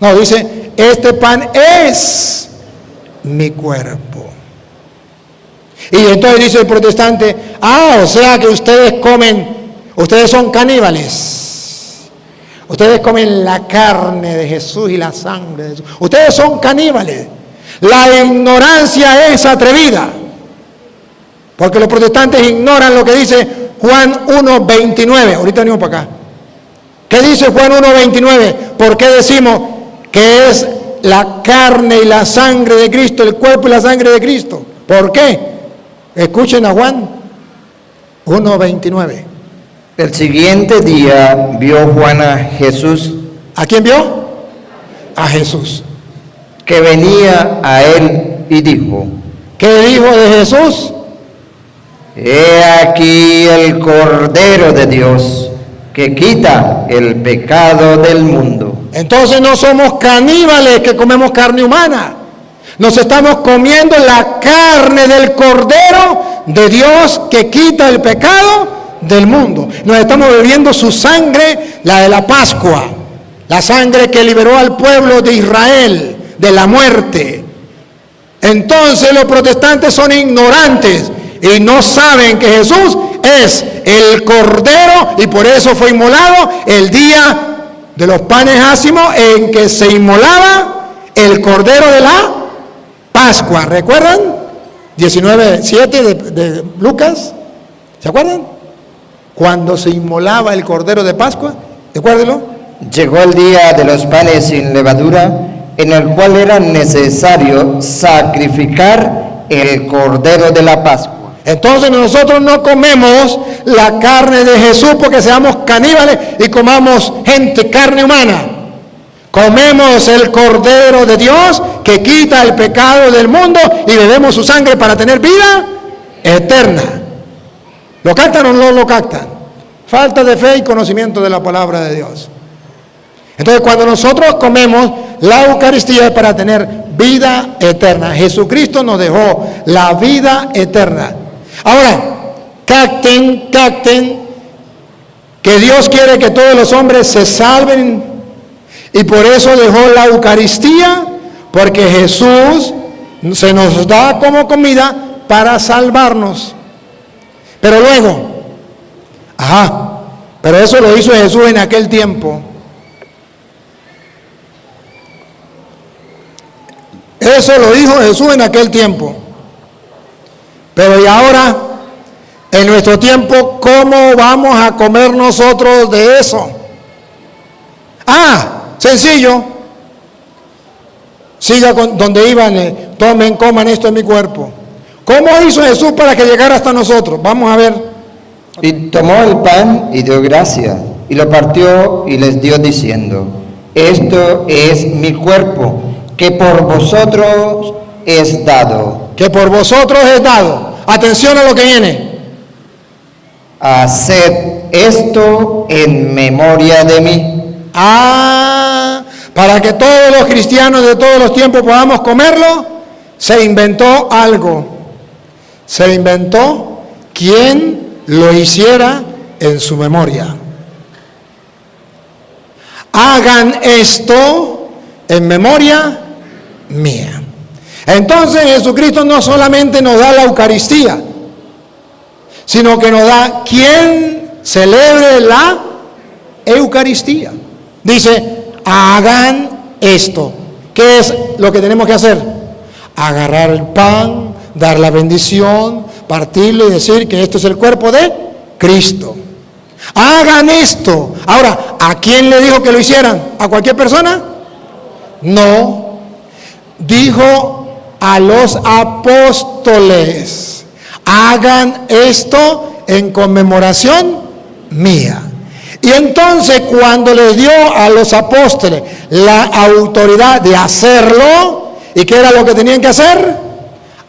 No, dice, este pan es mi cuerpo. Y entonces dice el protestante, o sea que ustedes son caníbales. Ustedes comen la carne de Jesús y la sangre de Jesús. Ustedes son caníbales. La ignorancia es atrevida. Porque los protestantes ignoran lo que dice Juan 1:29. Ahorita venimos para acá. ¿Qué dice Juan 1:29? ¿Por qué decimos que es la carne y la sangre de Cristo, el cuerpo y la sangre de Cristo? ¿Por qué? Escuchen a Juan 1:29. El siguiente día vio Juan a Jesús. ¿A quién vio? A Jesús. Que venía a él y dijo, ¿qué dijo de Jesús? he aquí el Cordero de Dios, que quita el pecado del mundo. Entonces no somos caníbales que comemos carne humana. Nos estamos comiendo la carne del Cordero de Dios que quita el pecado del mundo. Nos estamos bebiendo su sangre, la de la Pascua, la sangre que liberó al pueblo de Israel de la muerte. Entonces los protestantes son ignorantes y no saben que Jesús es el Cordero y por eso fue inmolado el día de los panes ácimos en que se inmolaba el Cordero de la Pascua. ¿Recuerdan? 19:7 de Lucas. ¿Se acuerdan? Cuando se inmolaba el Cordero de Pascua. Recuérdenlo. Llegó el día de los panes sin levadura, en el cual era necesario sacrificar el Cordero de la Pascua. Entonces nosotros no comemos la carne de Jesús porque seamos caníbales y comamos carne humana. Comemos el Cordero de Dios que quita el pecado del mundo y bebemos su sangre para tener vida eterna. ¿Lo captan o no lo captan? Falta de fe y conocimiento de la palabra de Dios. Entonces cuando nosotros comemos la Eucaristía es para tener vida eterna. Jesucristo nos dejó la vida eterna. Ahora, capten que Dios quiere que todos los hombres se salven y por eso dejó la Eucaristía, porque Jesús se nos da como comida para salvarnos. Pero luego, pero eso lo hizo Jesús en aquel tiempo. Eso lo dijo Jesús en aquel tiempo. Pero y ahora, en nuestro tiempo, ¿cómo vamos a comer nosotros de eso? Sencillo. Siga donde iban, tomen, coman, esto es mi cuerpo. ¿Cómo hizo Jesús para que llegara hasta nosotros? Vamos a ver. Y tomó el pan y dio gracia, y lo partió y les dio diciendo, esto es mi cuerpo, que por vosotros es dado. Que por vosotros es dado. Atención a lo que viene. Haced esto en memoria de mí. Para que todos los cristianos de todos los tiempos podamos comerlo, se inventó algo. Se inventó quien lo hiciera en su memoria. Hagan esto en memoria mía. Entonces Jesucristo no solamente nos da la Eucaristía, sino que nos da quien celebre la Eucaristía. Dice, hagan esto. ¿Qué es lo que tenemos que hacer? Agarrar el pan, dar la bendición, partirlo y decir que esto es el cuerpo de Cristo. Hagan esto. Ahora, ¿a quién le dijo que lo hicieran? ¿A cualquier persona? No. Dijo a los apóstoles: hagan esto en conmemoración mía. Y entonces, cuando les dio a los apóstoles la autoridad de hacerlo, ¿y qué era lo que tenían que hacer?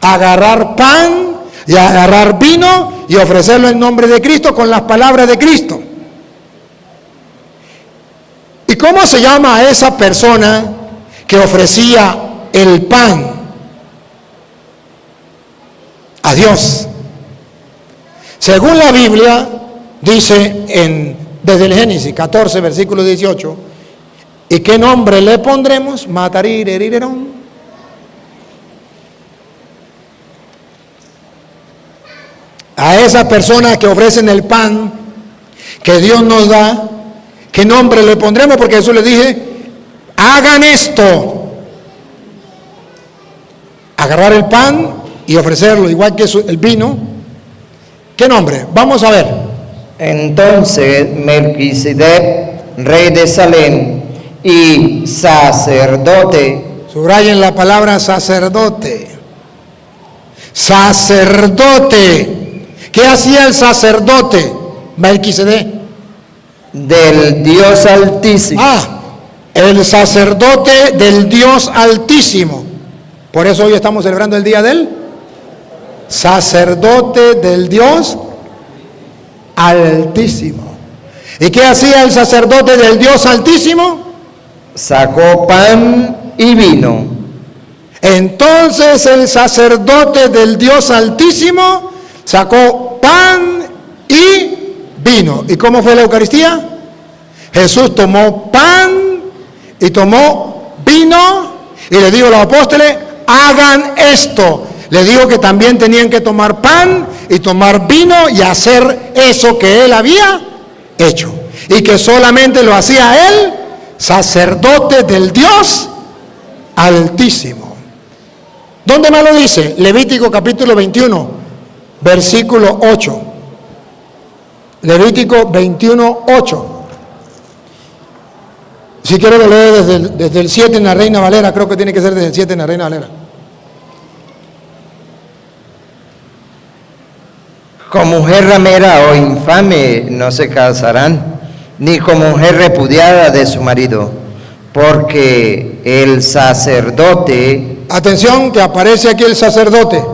Agarrar pan y agarrar vino y ofrecerlo en nombre de Cristo con las palabras de Cristo. ¿Y cómo se llama a esa persona que ofrecía el pan a Dios? Según la Biblia, dice desde el Génesis 14, versículo 18, ¿y qué nombre le pondremos? Matarirerireron. A esas personas que ofrecen el pan que Dios nos da, ¿qué nombre le pondremos? Porque Jesús le dije: hagan esto. Agarrar el pan y ofrecerlo, igual que el vino. ¿Qué nombre? Vamos a ver. Entonces Melquisedec, rey de Salem y sacerdote. Subrayen la palabra sacerdote. Sacerdote. ¿Qué hacía el sacerdote Melquisedec? Del Dios Altísimo. El sacerdote del Dios Altísimo. Por eso hoy estamos celebrando el día del sacerdote del Dios Altísimo. ¿Y qué hacía el sacerdote del Dios Altísimo? Sacó pan y vino. Entonces el sacerdote del Dios Altísimo sacó pan y vino. ¿Y cómo fue la Eucaristía? Jesús tomó pan y tomó vino y le dijo a los apóstoles: hagan esto. Le dijo que también tenían que tomar pan y tomar vino y hacer eso que él había hecho. Y que solamente lo hacía él, sacerdote del Dios Altísimo. ¿Dónde más lo dice? Levítico capítulo 21, versículo 8. Levítico 21, 8. Si quiero lo leo desde el 7 en la Reina Valera, creo que tiene que ser desde el 7 en la Reina Valera. Con mujer ramera o infame no se casarán, ni con mujer repudiada de su marido, porque el sacerdote... Atención, que aparece aquí el sacerdote.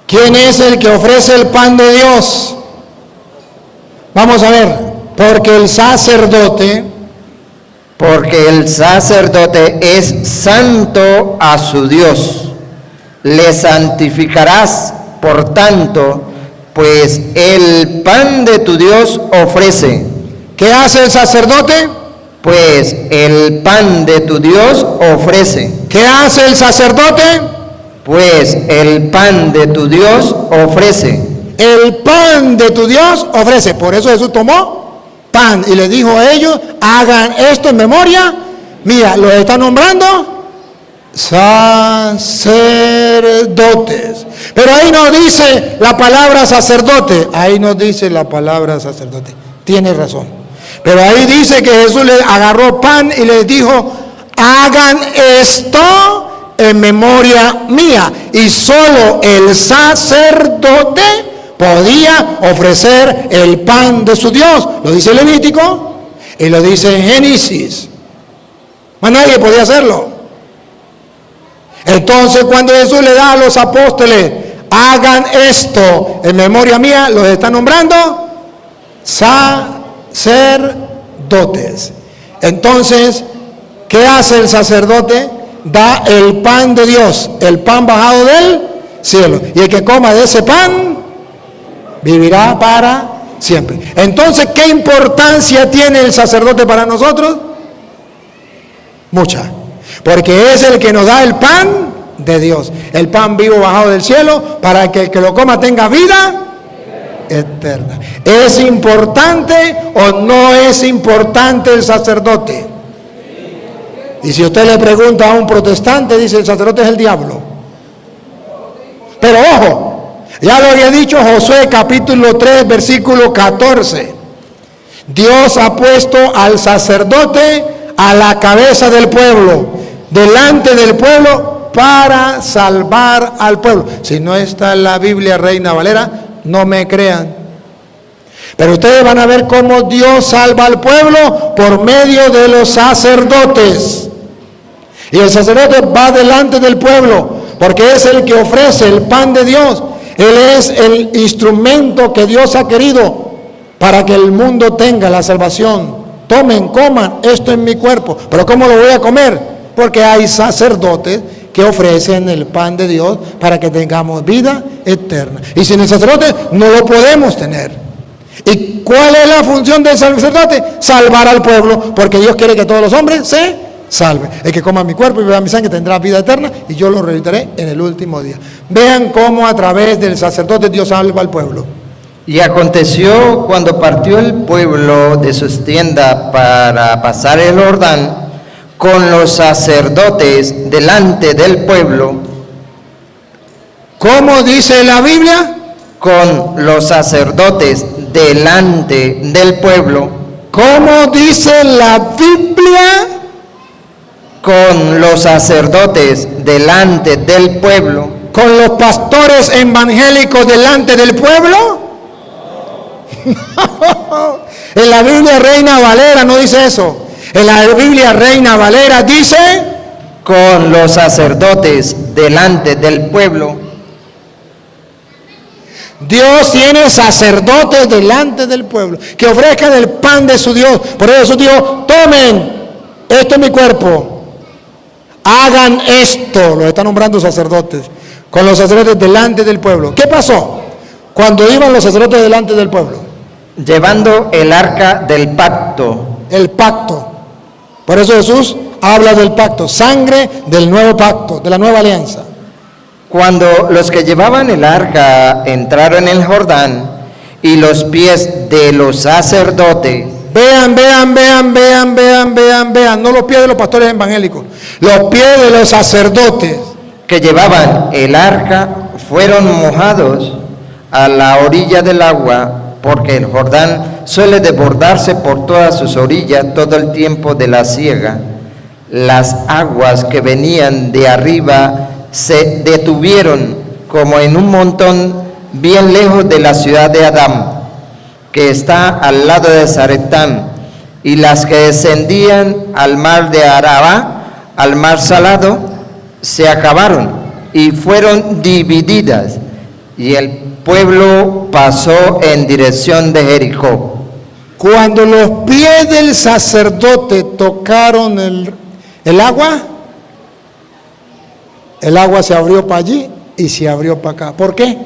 ¿Quién es el que ofrece el pan de Dios? Vamos a ver, porque el sacerdote es santo a su Dios. Le santificarás, por tanto, pues el pan de tu Dios ofrece. ¿Qué hace el sacerdote? Pues el pan de tu Dios ofrece. ¿Qué hace el sacerdote? Pues el pan de tu Dios ofrece. El pan de tu Dios ofrece. Por eso Jesús tomó pan y le dijo a ellos: hagan esto en memoria mía. Los está nombrando sacerdotes. Pero ahí no dice la palabra sacerdote. Ahí no dice la palabra sacerdote. Tiene razón. Pero ahí dice que Jesús le agarró pan y les dijo: hagan esto en memoria mía. Y solo el sacerdote podía ofrecer el pan de su Dios. Lo dice Levítico y lo dice en Génesis. Más nadie podía hacerlo. Entonces, cuando Jesús le da a los apóstoles: hagan esto en memoria mía, los está nombrando sacerdotes. Entonces, ¿qué hace el sacerdote? Da el pan de Dios, el pan bajado del cielo. Y el que coma de ese pan vivirá para siempre. Entonces, ¿qué importancia tiene el sacerdote para nosotros? Mucha. Porque es el que nos da el pan de Dios, el pan vivo bajado del cielo, para que el que lo coma tenga vida eterna. ¿Es importante o no es importante el sacerdote? Y si usted le pregunta a un protestante, dice: el sacerdote es el diablo. Pero ojo, Ya lo había dicho Josué capítulo 3, versículo 14. Dios ha puesto al sacerdote a la cabeza del pueblo, delante del pueblo, para salvar al pueblo. Si no está en la Biblia Reina Valera, no me crean. Pero ustedes van a ver cómo Dios salva al pueblo por medio de los sacerdotes. Y el sacerdote va delante del pueblo, porque es el que ofrece el pan de Dios. Él es el instrumento que Dios ha querido para que el mundo tenga la salvación. Tomen, coman, esto es mi cuerpo. Pero ¿cómo lo voy a comer? Porque hay sacerdotes que ofrecen el pan de Dios para que tengamos vida eterna. Y sin el sacerdote no lo podemos tener. ¿Y cuál es la función del sacerdote? Salvar al pueblo, porque Dios quiere que todos los hombres se salven. El que coma mi cuerpo y beba mi sangre tendrá vida eterna, y yo lo resucitaré en el último día. Vean cómo a través del sacerdote Dios salva al pueblo. Y aconteció cuando partió el pueblo de sus tiendas para pasar el Jordán, con los sacerdotes delante del pueblo. ¿Cómo dice la Biblia? Con los sacerdotes delante del pueblo. ¿Cómo dice la Biblia? Con los sacerdotes delante del pueblo. ¿Con los pastores evangélicos delante del pueblo? En la Biblia Reina Valera no dice eso. En la Biblia Reina Valera dice: con los sacerdotes delante del pueblo. Dios tiene sacerdotes delante del pueblo que ofrezcan el pan de su Dios. Por eso dijo: tomen, esto es mi cuerpo, hagan esto. Lo está nombrando sacerdotes, con los sacerdotes delante del pueblo. ¿Qué pasó cuando iban los sacerdotes delante del pueblo? Llevando el arca del pacto. El pacto. Por eso Jesús habla del pacto, sangre del nuevo pacto, de la nueva alianza. Cuando los que llevaban el arca entraron en el Jordán, y los pies de los sacerdotes. Vean, no los pies de los pastores evangélicos, los pies de los sacerdotes Que llevaban el arca fueron mojados a la orilla del agua, porque el Jordán suele desbordarse por todas sus orillas todo el tiempo de la siega. Las aguas que venían de arriba se detuvieron como en un montón bien lejos de la ciudad de Adán, que está al lado de Zaretán, y las que descendían al mar de Arabá, al mar salado, se acabaron y fueron divididas, y el pueblo pasó en dirección de Jericó. Cuando los pies del sacerdote tocaron el agua se abrió para allí y se abrió para acá. ¿Por qué?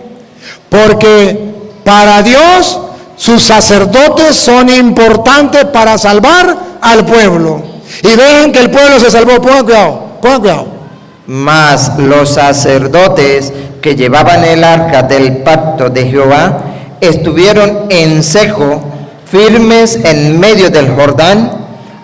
Porque para Dios sus sacerdotes son importantes para salvar al pueblo. Y vean que el pueblo se salvó. Pongan cuidado. Mas los sacerdotes que llevaban el arca del pacto de Jehová estuvieron en seco, firmes en medio del Jordán,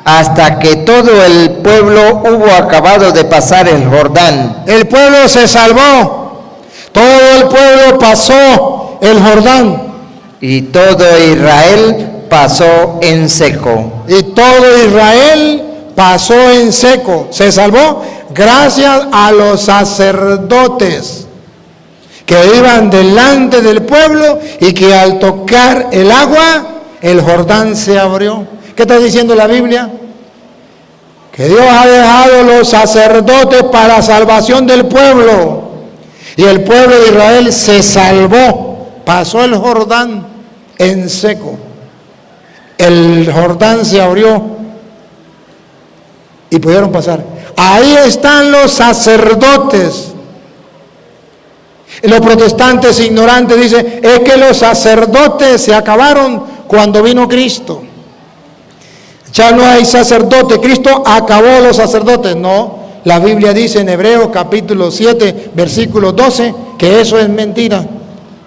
hasta que todo el pueblo hubo acabado de pasar el Jordán. El pueblo se salvó. Todo el pueblo pasó el Jordán. Y todo Israel pasó en seco. Y todo Israel pasó en seco. Se salvó gracias a los sacerdotes que iban delante del pueblo y que al tocar el agua, el Jordán se abrió. ¿Qué está diciendo la Biblia? Que Dios ha dejado los sacerdotes para salvación del pueblo. Y el pueblo de Israel se salvó. Pasó el Jordán en seco. El Jordán se abrió y pudieron pasar. Ahí están los sacerdotes. Los protestantes ignorantes dicen: es que los sacerdotes se acabaron cuando vino Cristo. Ya no hay sacerdote. Cristo acabó los sacerdotes. No, la Biblia dice en Hebreos capítulo 7, versículo 12, que eso es mentira.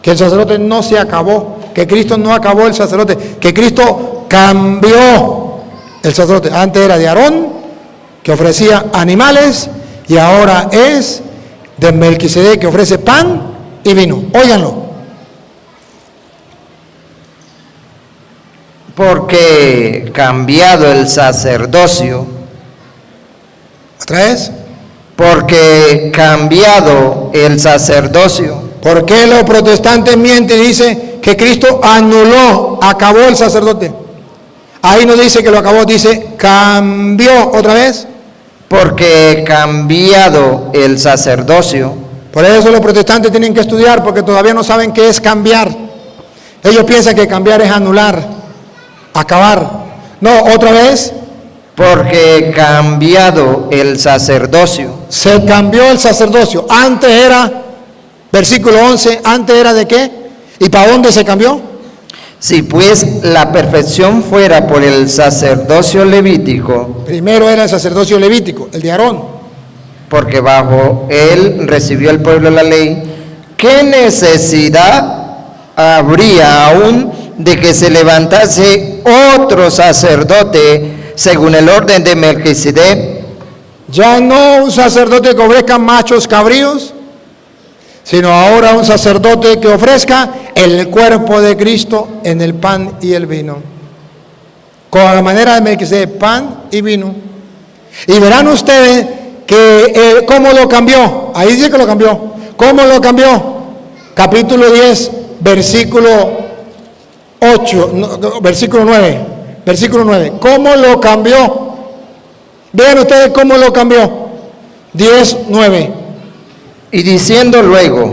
Que el sacerdote no se acabó. Que Cristo no acabó el sacerdote. Que Cristo cambió el sacerdote. Antes era de Aarón, que ofrecía animales, y ahora es de Melquisedec, que ofrece pan y vino. Óiganlo. Porque cambiado el sacerdocio, ¿otra vez? porque cambiado el sacerdocio, ¿Por qué los protestantes mienten y dicen que Cristo anuló, acabó el sacerdote? Ahí no dice que lo acabó, dice cambió. ¿Otra vez? porque cambiado el sacerdocio, Por eso los protestantes tienen que estudiar, porque todavía no saben qué es cambiar. Ellos piensan que cambiar es anular, acabar. No, otra vez, porque cambiado el sacerdocio, se cambió el sacerdocio. Antes era, versículo 11, antes era de qué, ¿y para dónde se cambió? si pues la perfección fuera por el sacerdocio levítico, Primero era el sacerdocio levítico, el de Aarón. porque bajo él recibió el pueblo la ley, ¿qué necesidad habría aún de que se levantase otro sacerdote según el orden de Melquisedec? Ya no un sacerdote que ofrezca machos cabríos, sino ahora un sacerdote que ofrezca el cuerpo de Cristo en el pan y el vino. Con la manera de Melquisedec, pan y vino. Y verán ustedes que cómo lo cambió. Ahí dice que lo cambió. ¿Cómo lo cambió? Capítulo 10, versículo 8, versículo 9. Versículo 9. ¿Cómo lo cambió? Vean ustedes cómo lo cambió. 10, 9. Y diciendo luego,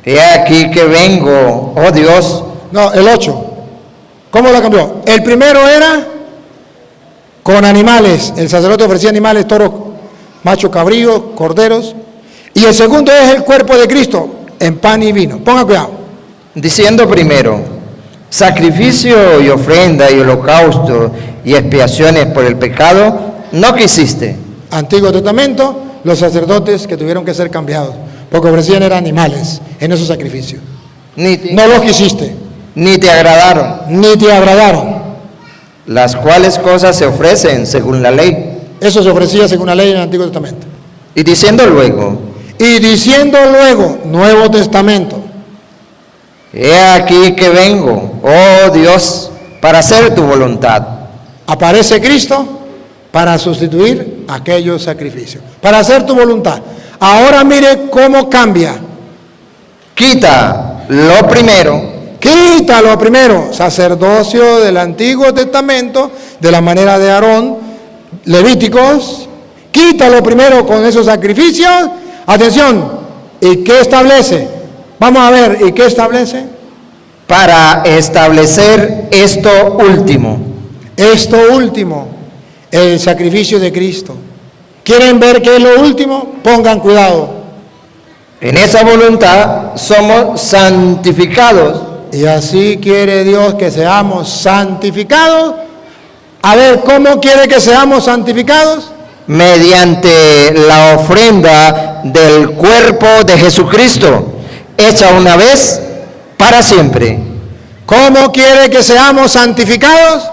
he aquí que vengo, oh Dios. No, el 8. ¿Cómo lo cambió? El primero era con animales. El sacerdote ofrecía animales, toros, macho cabrío, corderos. Y el segundo es el cuerpo de Cristo en pan y vino. Ponga cuidado. Diciendo primero, sacrificio y ofrenda y holocausto y expiaciones por el pecado, no quisiste. Antiguo Testamento, los sacerdotes que tuvieron que ser cambiados, porque ofrecían eran animales en esos sacrificios. No los quisiste, Ni te agradaron, ni te agradaron. las cuales cosas se ofrecen según la ley. Eso se ofrecía según la ley en el Antiguo Testamento. Y diciendo luego, Y diciendo luego, Nuevo Testamento, he aquí que vengo, oh Dios, para hacer tu voluntad. aparece Cristo para sustituir aquellos sacrificios, para hacer tu voluntad. Ahora mire cómo cambia. Quita lo primero, Quítalo primero, sacerdocio del Antiguo Testamento, de la manera de Aarón, Levíticos, quítalo primero con esos sacrificios. Atención, ¿y qué establece? Vamos a ver, ¿y qué establece? para establecer esto último. Esto último, el sacrificio de Cristo. ¿Quieren ver qué es lo último? Pongan cuidado. En esa voluntad somos santificados. Y así quiere Dios que seamos santificados. A ver, ¿cómo quiere que seamos santificados? Mediante la ofrenda del cuerpo de Jesucristo, hecha una vez para siempre. ¿Cómo quiere que seamos santificados?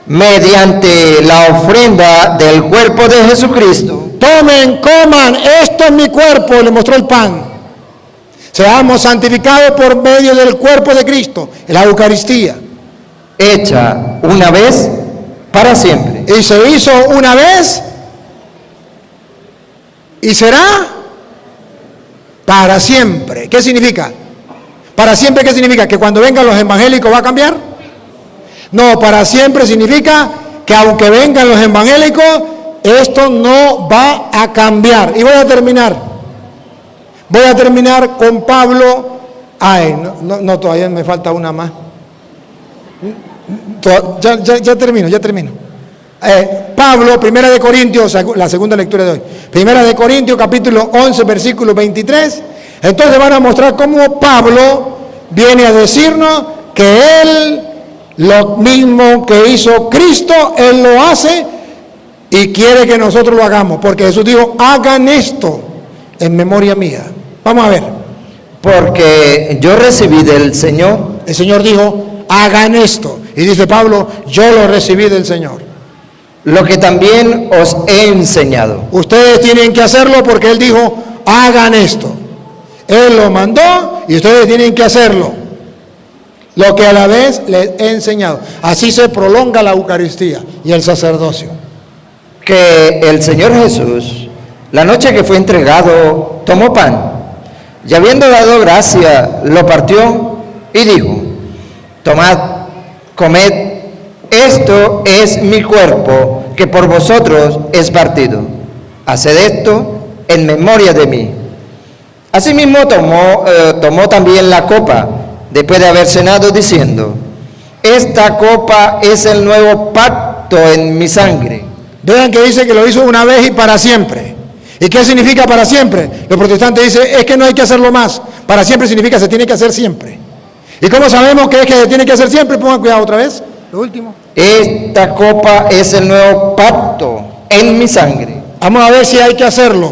Mediante la ofrenda del cuerpo de Jesucristo, Tomen, coman, esto es mi cuerpo, le mostró el pan. Seamos santificados por medio del cuerpo de Cristo, en la Eucaristía. hecha una vez para siempre. Y se hizo una vez y será para siempre. ¿Qué significa? Para siempre, ¿qué significa? ¿Que cuando vengan los evangélicos va a cambiar? No, para siempre significa que aunque vengan los evangélicos, esto no va a cambiar. Y voy a terminar con Pablo. Ay, no, todavía me falta una más. Ya termino. Pablo, Primera de Corintios, la segunda lectura de hoy. Primera de Corintios, capítulo 11, versículo 23. Entonces van a mostrar cómo Pablo viene a decirnos que él, lo mismo que hizo Cristo, él lo hace y quiere que nosotros lo hagamos. Porque Jesús dijo, hagan esto en memoria mía. Vamos a ver. Porque yo recibí del Señor. El Señor dijo, hagan esto. Y dice Pablo, yo lo recibí del Señor. Lo que también os he enseñado. Ustedes tienen que hacerlo porque Él dijo, hagan esto. Él lo mandó y ustedes tienen que hacerlo. lo que a la vez les he enseñado. Así se prolonga la Eucaristía y el sacerdocio. Que el Señor Jesús, la noche que fue entregado, tomó pan, y habiendo dado gracia, lo partió y dijo: tomad, comed, esto es mi cuerpo, que por vosotros es partido. Haced esto en memoria de mí. Asimismo tomó también la copa, después de haber cenado, diciendo: esta copa es el nuevo pacto en mi sangre. Vean que dice que lo hizo una vez y para siempre. ¿Y qué significa para siempre? Los protestantes dicen, es que no hay que hacerlo más. Para siempre significa se tiene que hacer siempre. ¿Y cómo sabemos que es que se tiene que hacer siempre? Pongan cuidado otra vez, lo último. Esta copa es el nuevo pacto en mi sangre. Vamos a ver si hay que hacerlo.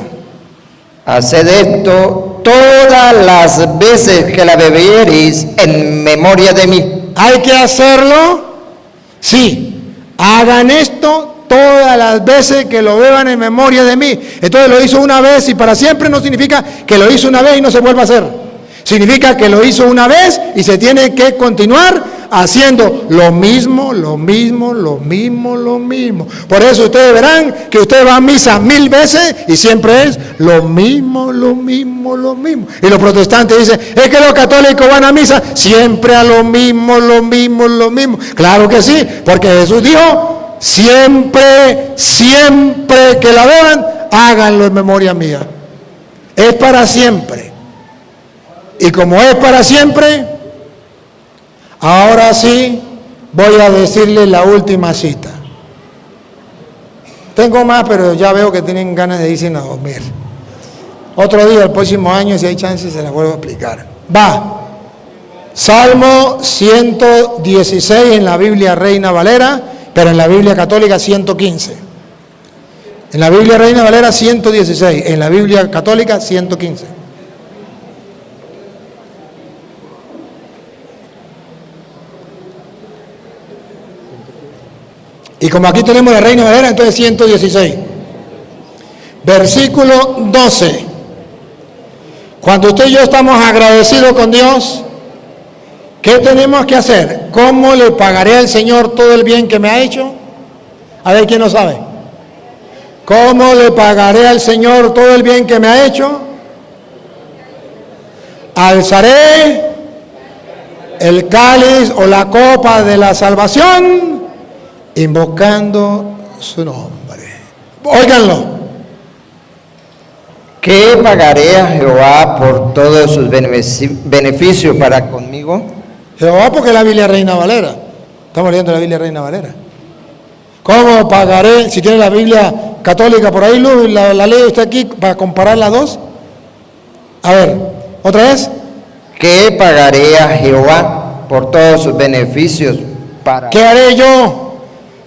Haced esto todas las veces que la bebiereis en memoria de mí. ¿Hay que hacerlo? Sí. Hagan esto todas las veces que lo beban en memoria de mí. Entonces lo hizo una vez y para siempre no significa que lo hizo una vez y no se vuelva a hacer. Significa que lo hizo una vez y se tiene que continuar haciendo lo mismo, lo mismo, lo mismo, lo mismo. Por eso ustedes verán que usted va a misa 1000 veces y siempre es lo mismo, lo mismo, lo mismo. Y los protestantes dicen, es que los católicos van a misa siempre a lo mismo, lo mismo, lo mismo. Claro que sí, porque Jesús dijo, siempre, siempre que la beban, háganlo en memoria mía. Es para siempre. Y como es para siempre, ahora sí voy a decirle la última cita. Tengo más, pero ya veo que tienen ganas de irse a dormir. Otro día, el próximo año, si hay chance, se las vuelvo a explicar. Va. Salmo 116 en la Biblia Reina Valera, pero en la Biblia Católica 115. En la Biblia Reina Valera 116, en la Biblia Católica 115. Y como aquí tenemos la Reina Valera, entonces 116. Versículo 12. Cuando usted y yo estamos agradecidos con Dios, ¿qué tenemos que hacer? ¿Cómo le pagaré al Señor todo el bien que me ha hecho? A ver, ¿quién lo sabe? ¿Cómo le pagaré al Señor todo el bien que me ha hecho? Alzaré el cáliz o la copa de la salvación, invocando su nombre. Óiganlo. ¿Qué pagaré a Jehová por todos sus beneficios para conmigo? Jehová, porque es la Biblia Reina Valera. Estamos leyendo la Biblia Reina Valera. ¿Cómo pagaré? Si tiene la Biblia católica por ahí, Luz, la lee usted aquí para comparar las dos. A ver, otra vez. ¿Qué pagaré a Jehová por todos sus beneficios para... ¿Qué haré yo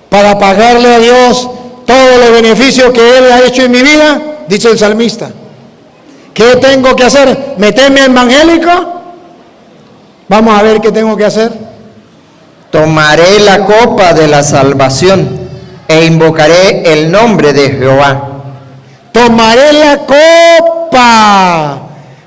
para pagarle a Dios todos los beneficios que Él ha hecho en mi vida? Dice el salmista. ¿Qué tengo que hacer? ¿Meterme evangélico? Vamos a ver qué tengo que hacer. Tomaré la copa de la salvación e invocaré el nombre de Jehová. Tomaré la copa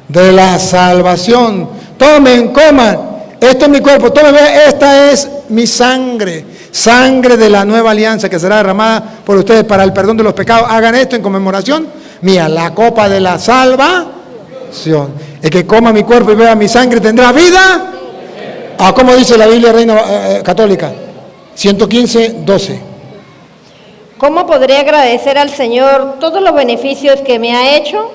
de la salvación. Tomen, coman. Esto es mi cuerpo. Tomen, esta es mi sangre. Sangre de la nueva alianza que será derramada por ustedes para el perdón de los pecados. Hagan esto en conmemoración mía. La copa de la salvación. El que coma mi cuerpo y beba mi sangre tendrá vida. ¿Cómo dice la Biblia Reina Católica? 115, 12. ¿Cómo podré agradecer al Señor todos los beneficios que me ha hecho?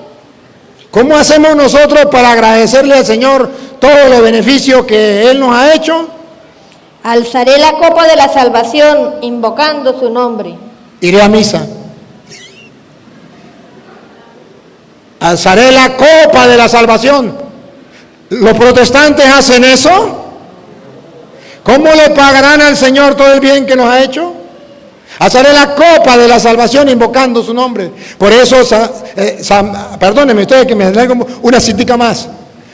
¿Cómo hacemos nosotros para agradecerle al Señor todos los beneficios que Él nos ha hecho? Alzaré la copa de la salvación invocando su nombre. Iré a misa. Alzaré la copa de la salvación. ¿Los protestantes hacen eso? ¿Cómo le pagarán al Señor todo el bien que nos ha hecho? Alzaré la copa de la salvación invocando su nombre. Por eso, perdónenme ustedes que me traigo una citica más.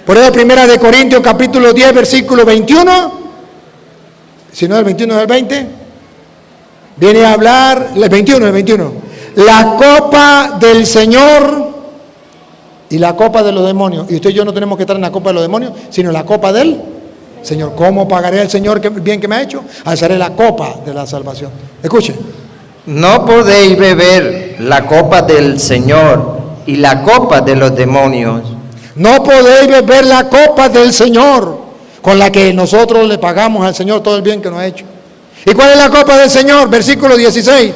Por eso, 1 de Corintios capítulo 10, versículo 21, si no el 21 del 20, viene a hablar, el 21, la copa del Señor y la copa de los demonios. Y usted y yo no tenemos que estar en la copa de los demonios, sino en la copa del Señor. ¿Cómo pagaré al Señor el bien que me ha hecho? Alzaré la copa de la salvación. Escuchen. No podéis beber la copa del Señor y la copa de los demonios. No podéis beber la copa del Señor, con la que nosotros le pagamos al Señor todo el bien que nos ha hecho. ¿Y cuál es la copa del Señor? Versículo 16.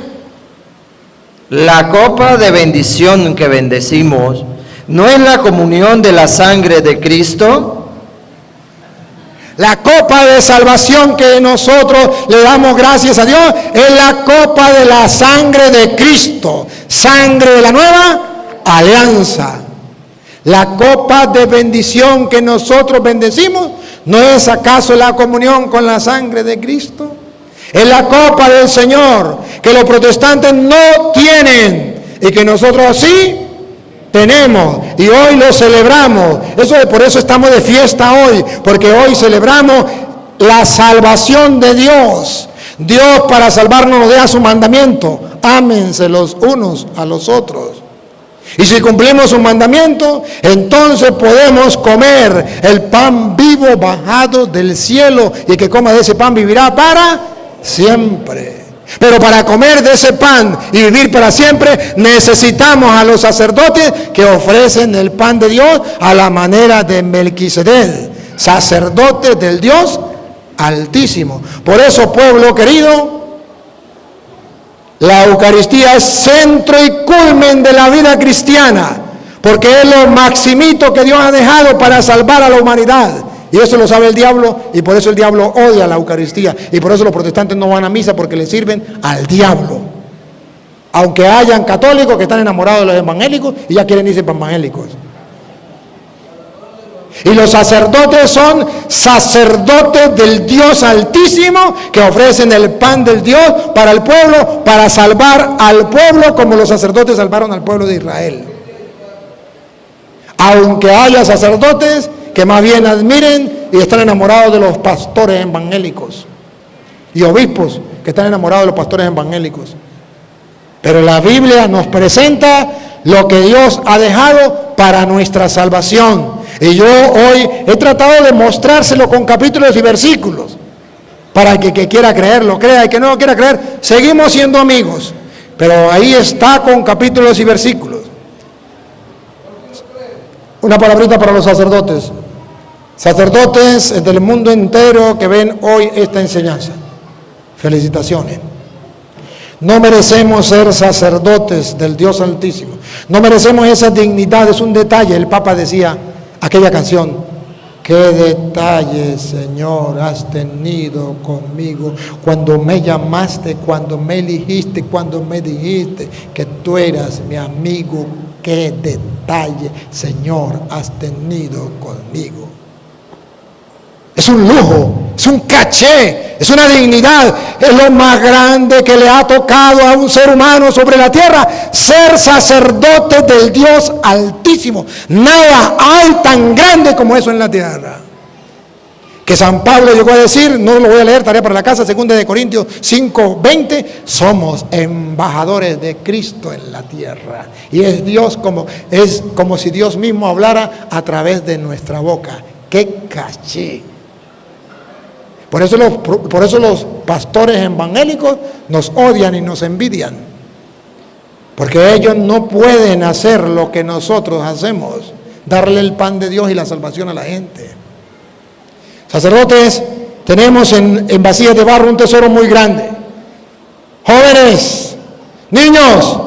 La copa de bendición que bendecimos, ¿no es la comunión de la sangre de Cristo? La copa de salvación que nosotros le damos gracias a Dios es la copa de la sangre de Cristo, sangre de la nueva alianza. La copa de bendición que nosotros bendecimos, ¿no es acaso la comunión con la sangre de Cristo? Es la copa del Señor que los protestantes no tienen y que nosotros sí tenemos, y hoy lo celebramos. Por eso estamos de fiesta hoy, porque hoy celebramos la salvación de Dios. Dios, para salvarnos, nos deja su mandamiento: ámense los unos a los otros. Y si cumplimos su mandamiento, entonces podemos comer el pan vivo bajado del cielo, y el que coma de ese pan vivirá para siempre. Pero para comer de ese pan y vivir para siempre, necesitamos a los sacerdotes que ofrecen el pan de Dios a la manera de Melquisedec, sacerdote del Dios Altísimo. Por eso, pueblo querido, la Eucaristía es centro y culmen de la vida cristiana, porque es lo maximito que Dios ha dejado para salvar a la humanidad. Y eso lo sabe el diablo, y por eso el diablo odia la Eucaristía, y por eso los protestantes no van a misa, porque le sirven al diablo. Aunque hayan católicos que están enamorados de los evangélicos y ya quieren irse para evangélicos. Y los sacerdotes son sacerdotes del Dios Altísimo, que ofrecen el pan del Dios para el pueblo, para salvar al pueblo como los sacerdotes salvaron al pueblo de Israel. Aunque haya sacerdotes que más bien admiren y están enamorados de los pastores evangélicos, y obispos que están enamorados de los pastores evangélicos. Pero la Biblia nos presenta lo que Dios ha dejado para nuestra salvación. Y yo hoy he tratado de mostrárselo con capítulos y versículos, para que quiera creer lo crea, y que no lo quiera creer, seguimos siendo amigos. Pero ahí está con capítulos y versículos. Una palabrita para los sacerdotes. Sacerdotes del mundo entero que ven hoy esta enseñanza, felicitaciones. No merecemos ser sacerdotes del Dios Altísimo. No merecemos esa dignidad, es un detalle. El Papa decía aquella canción: qué detalle, Señor, has tenido conmigo cuando me llamaste, cuando me elegiste, cuando me dijiste que tú eras mi amigo. Qué detalle, Señor, has tenido conmigo. Es un lujo, es un caché, es una dignidad, es lo más grande que le ha tocado a un ser humano sobre la tierra, ser sacerdote del Dios Altísimo. Nada hay tan grande como eso en la tierra. Que San Pablo llegó a decir, no lo voy a leer, tarea para la casa, 2 de Corintios 5:20, somos embajadores de Cristo en la tierra. Y es como si Dios mismo hablara a través de nuestra boca. ¡Qué caché! Por eso los pastores evangélicos nos odian y nos envidian, porque ellos no pueden hacer lo que nosotros hacemos, darle el pan de Dios y la salvación a la gente. Sacerdotes, tenemos en vasijas de barro un tesoro muy grande. Jóvenes, niños,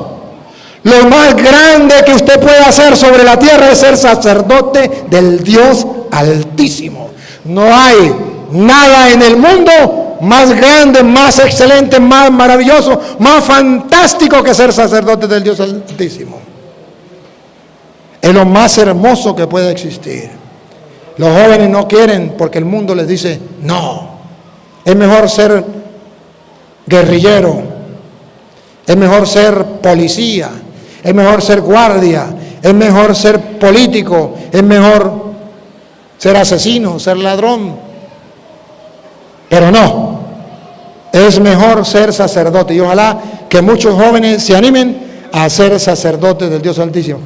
lo más grande que usted puede hacer sobre la tierra es ser sacerdote del Dios Altísimo. No hay nada en el mundo más grande, más excelente, más maravilloso, más fantástico que ser sacerdote del Dios Altísimo. Es lo más hermoso que puede existir. Los jóvenes no quieren porque el mundo les dice no. Es mejor ser guerrillero, es mejor ser policía, es mejor ser guardia, es mejor ser político, es mejor ser asesino, ser ladrón. Pero no, es mejor ser sacerdote. Y ojalá que muchos jóvenes se animen a ser sacerdotes del Dios Altísimo.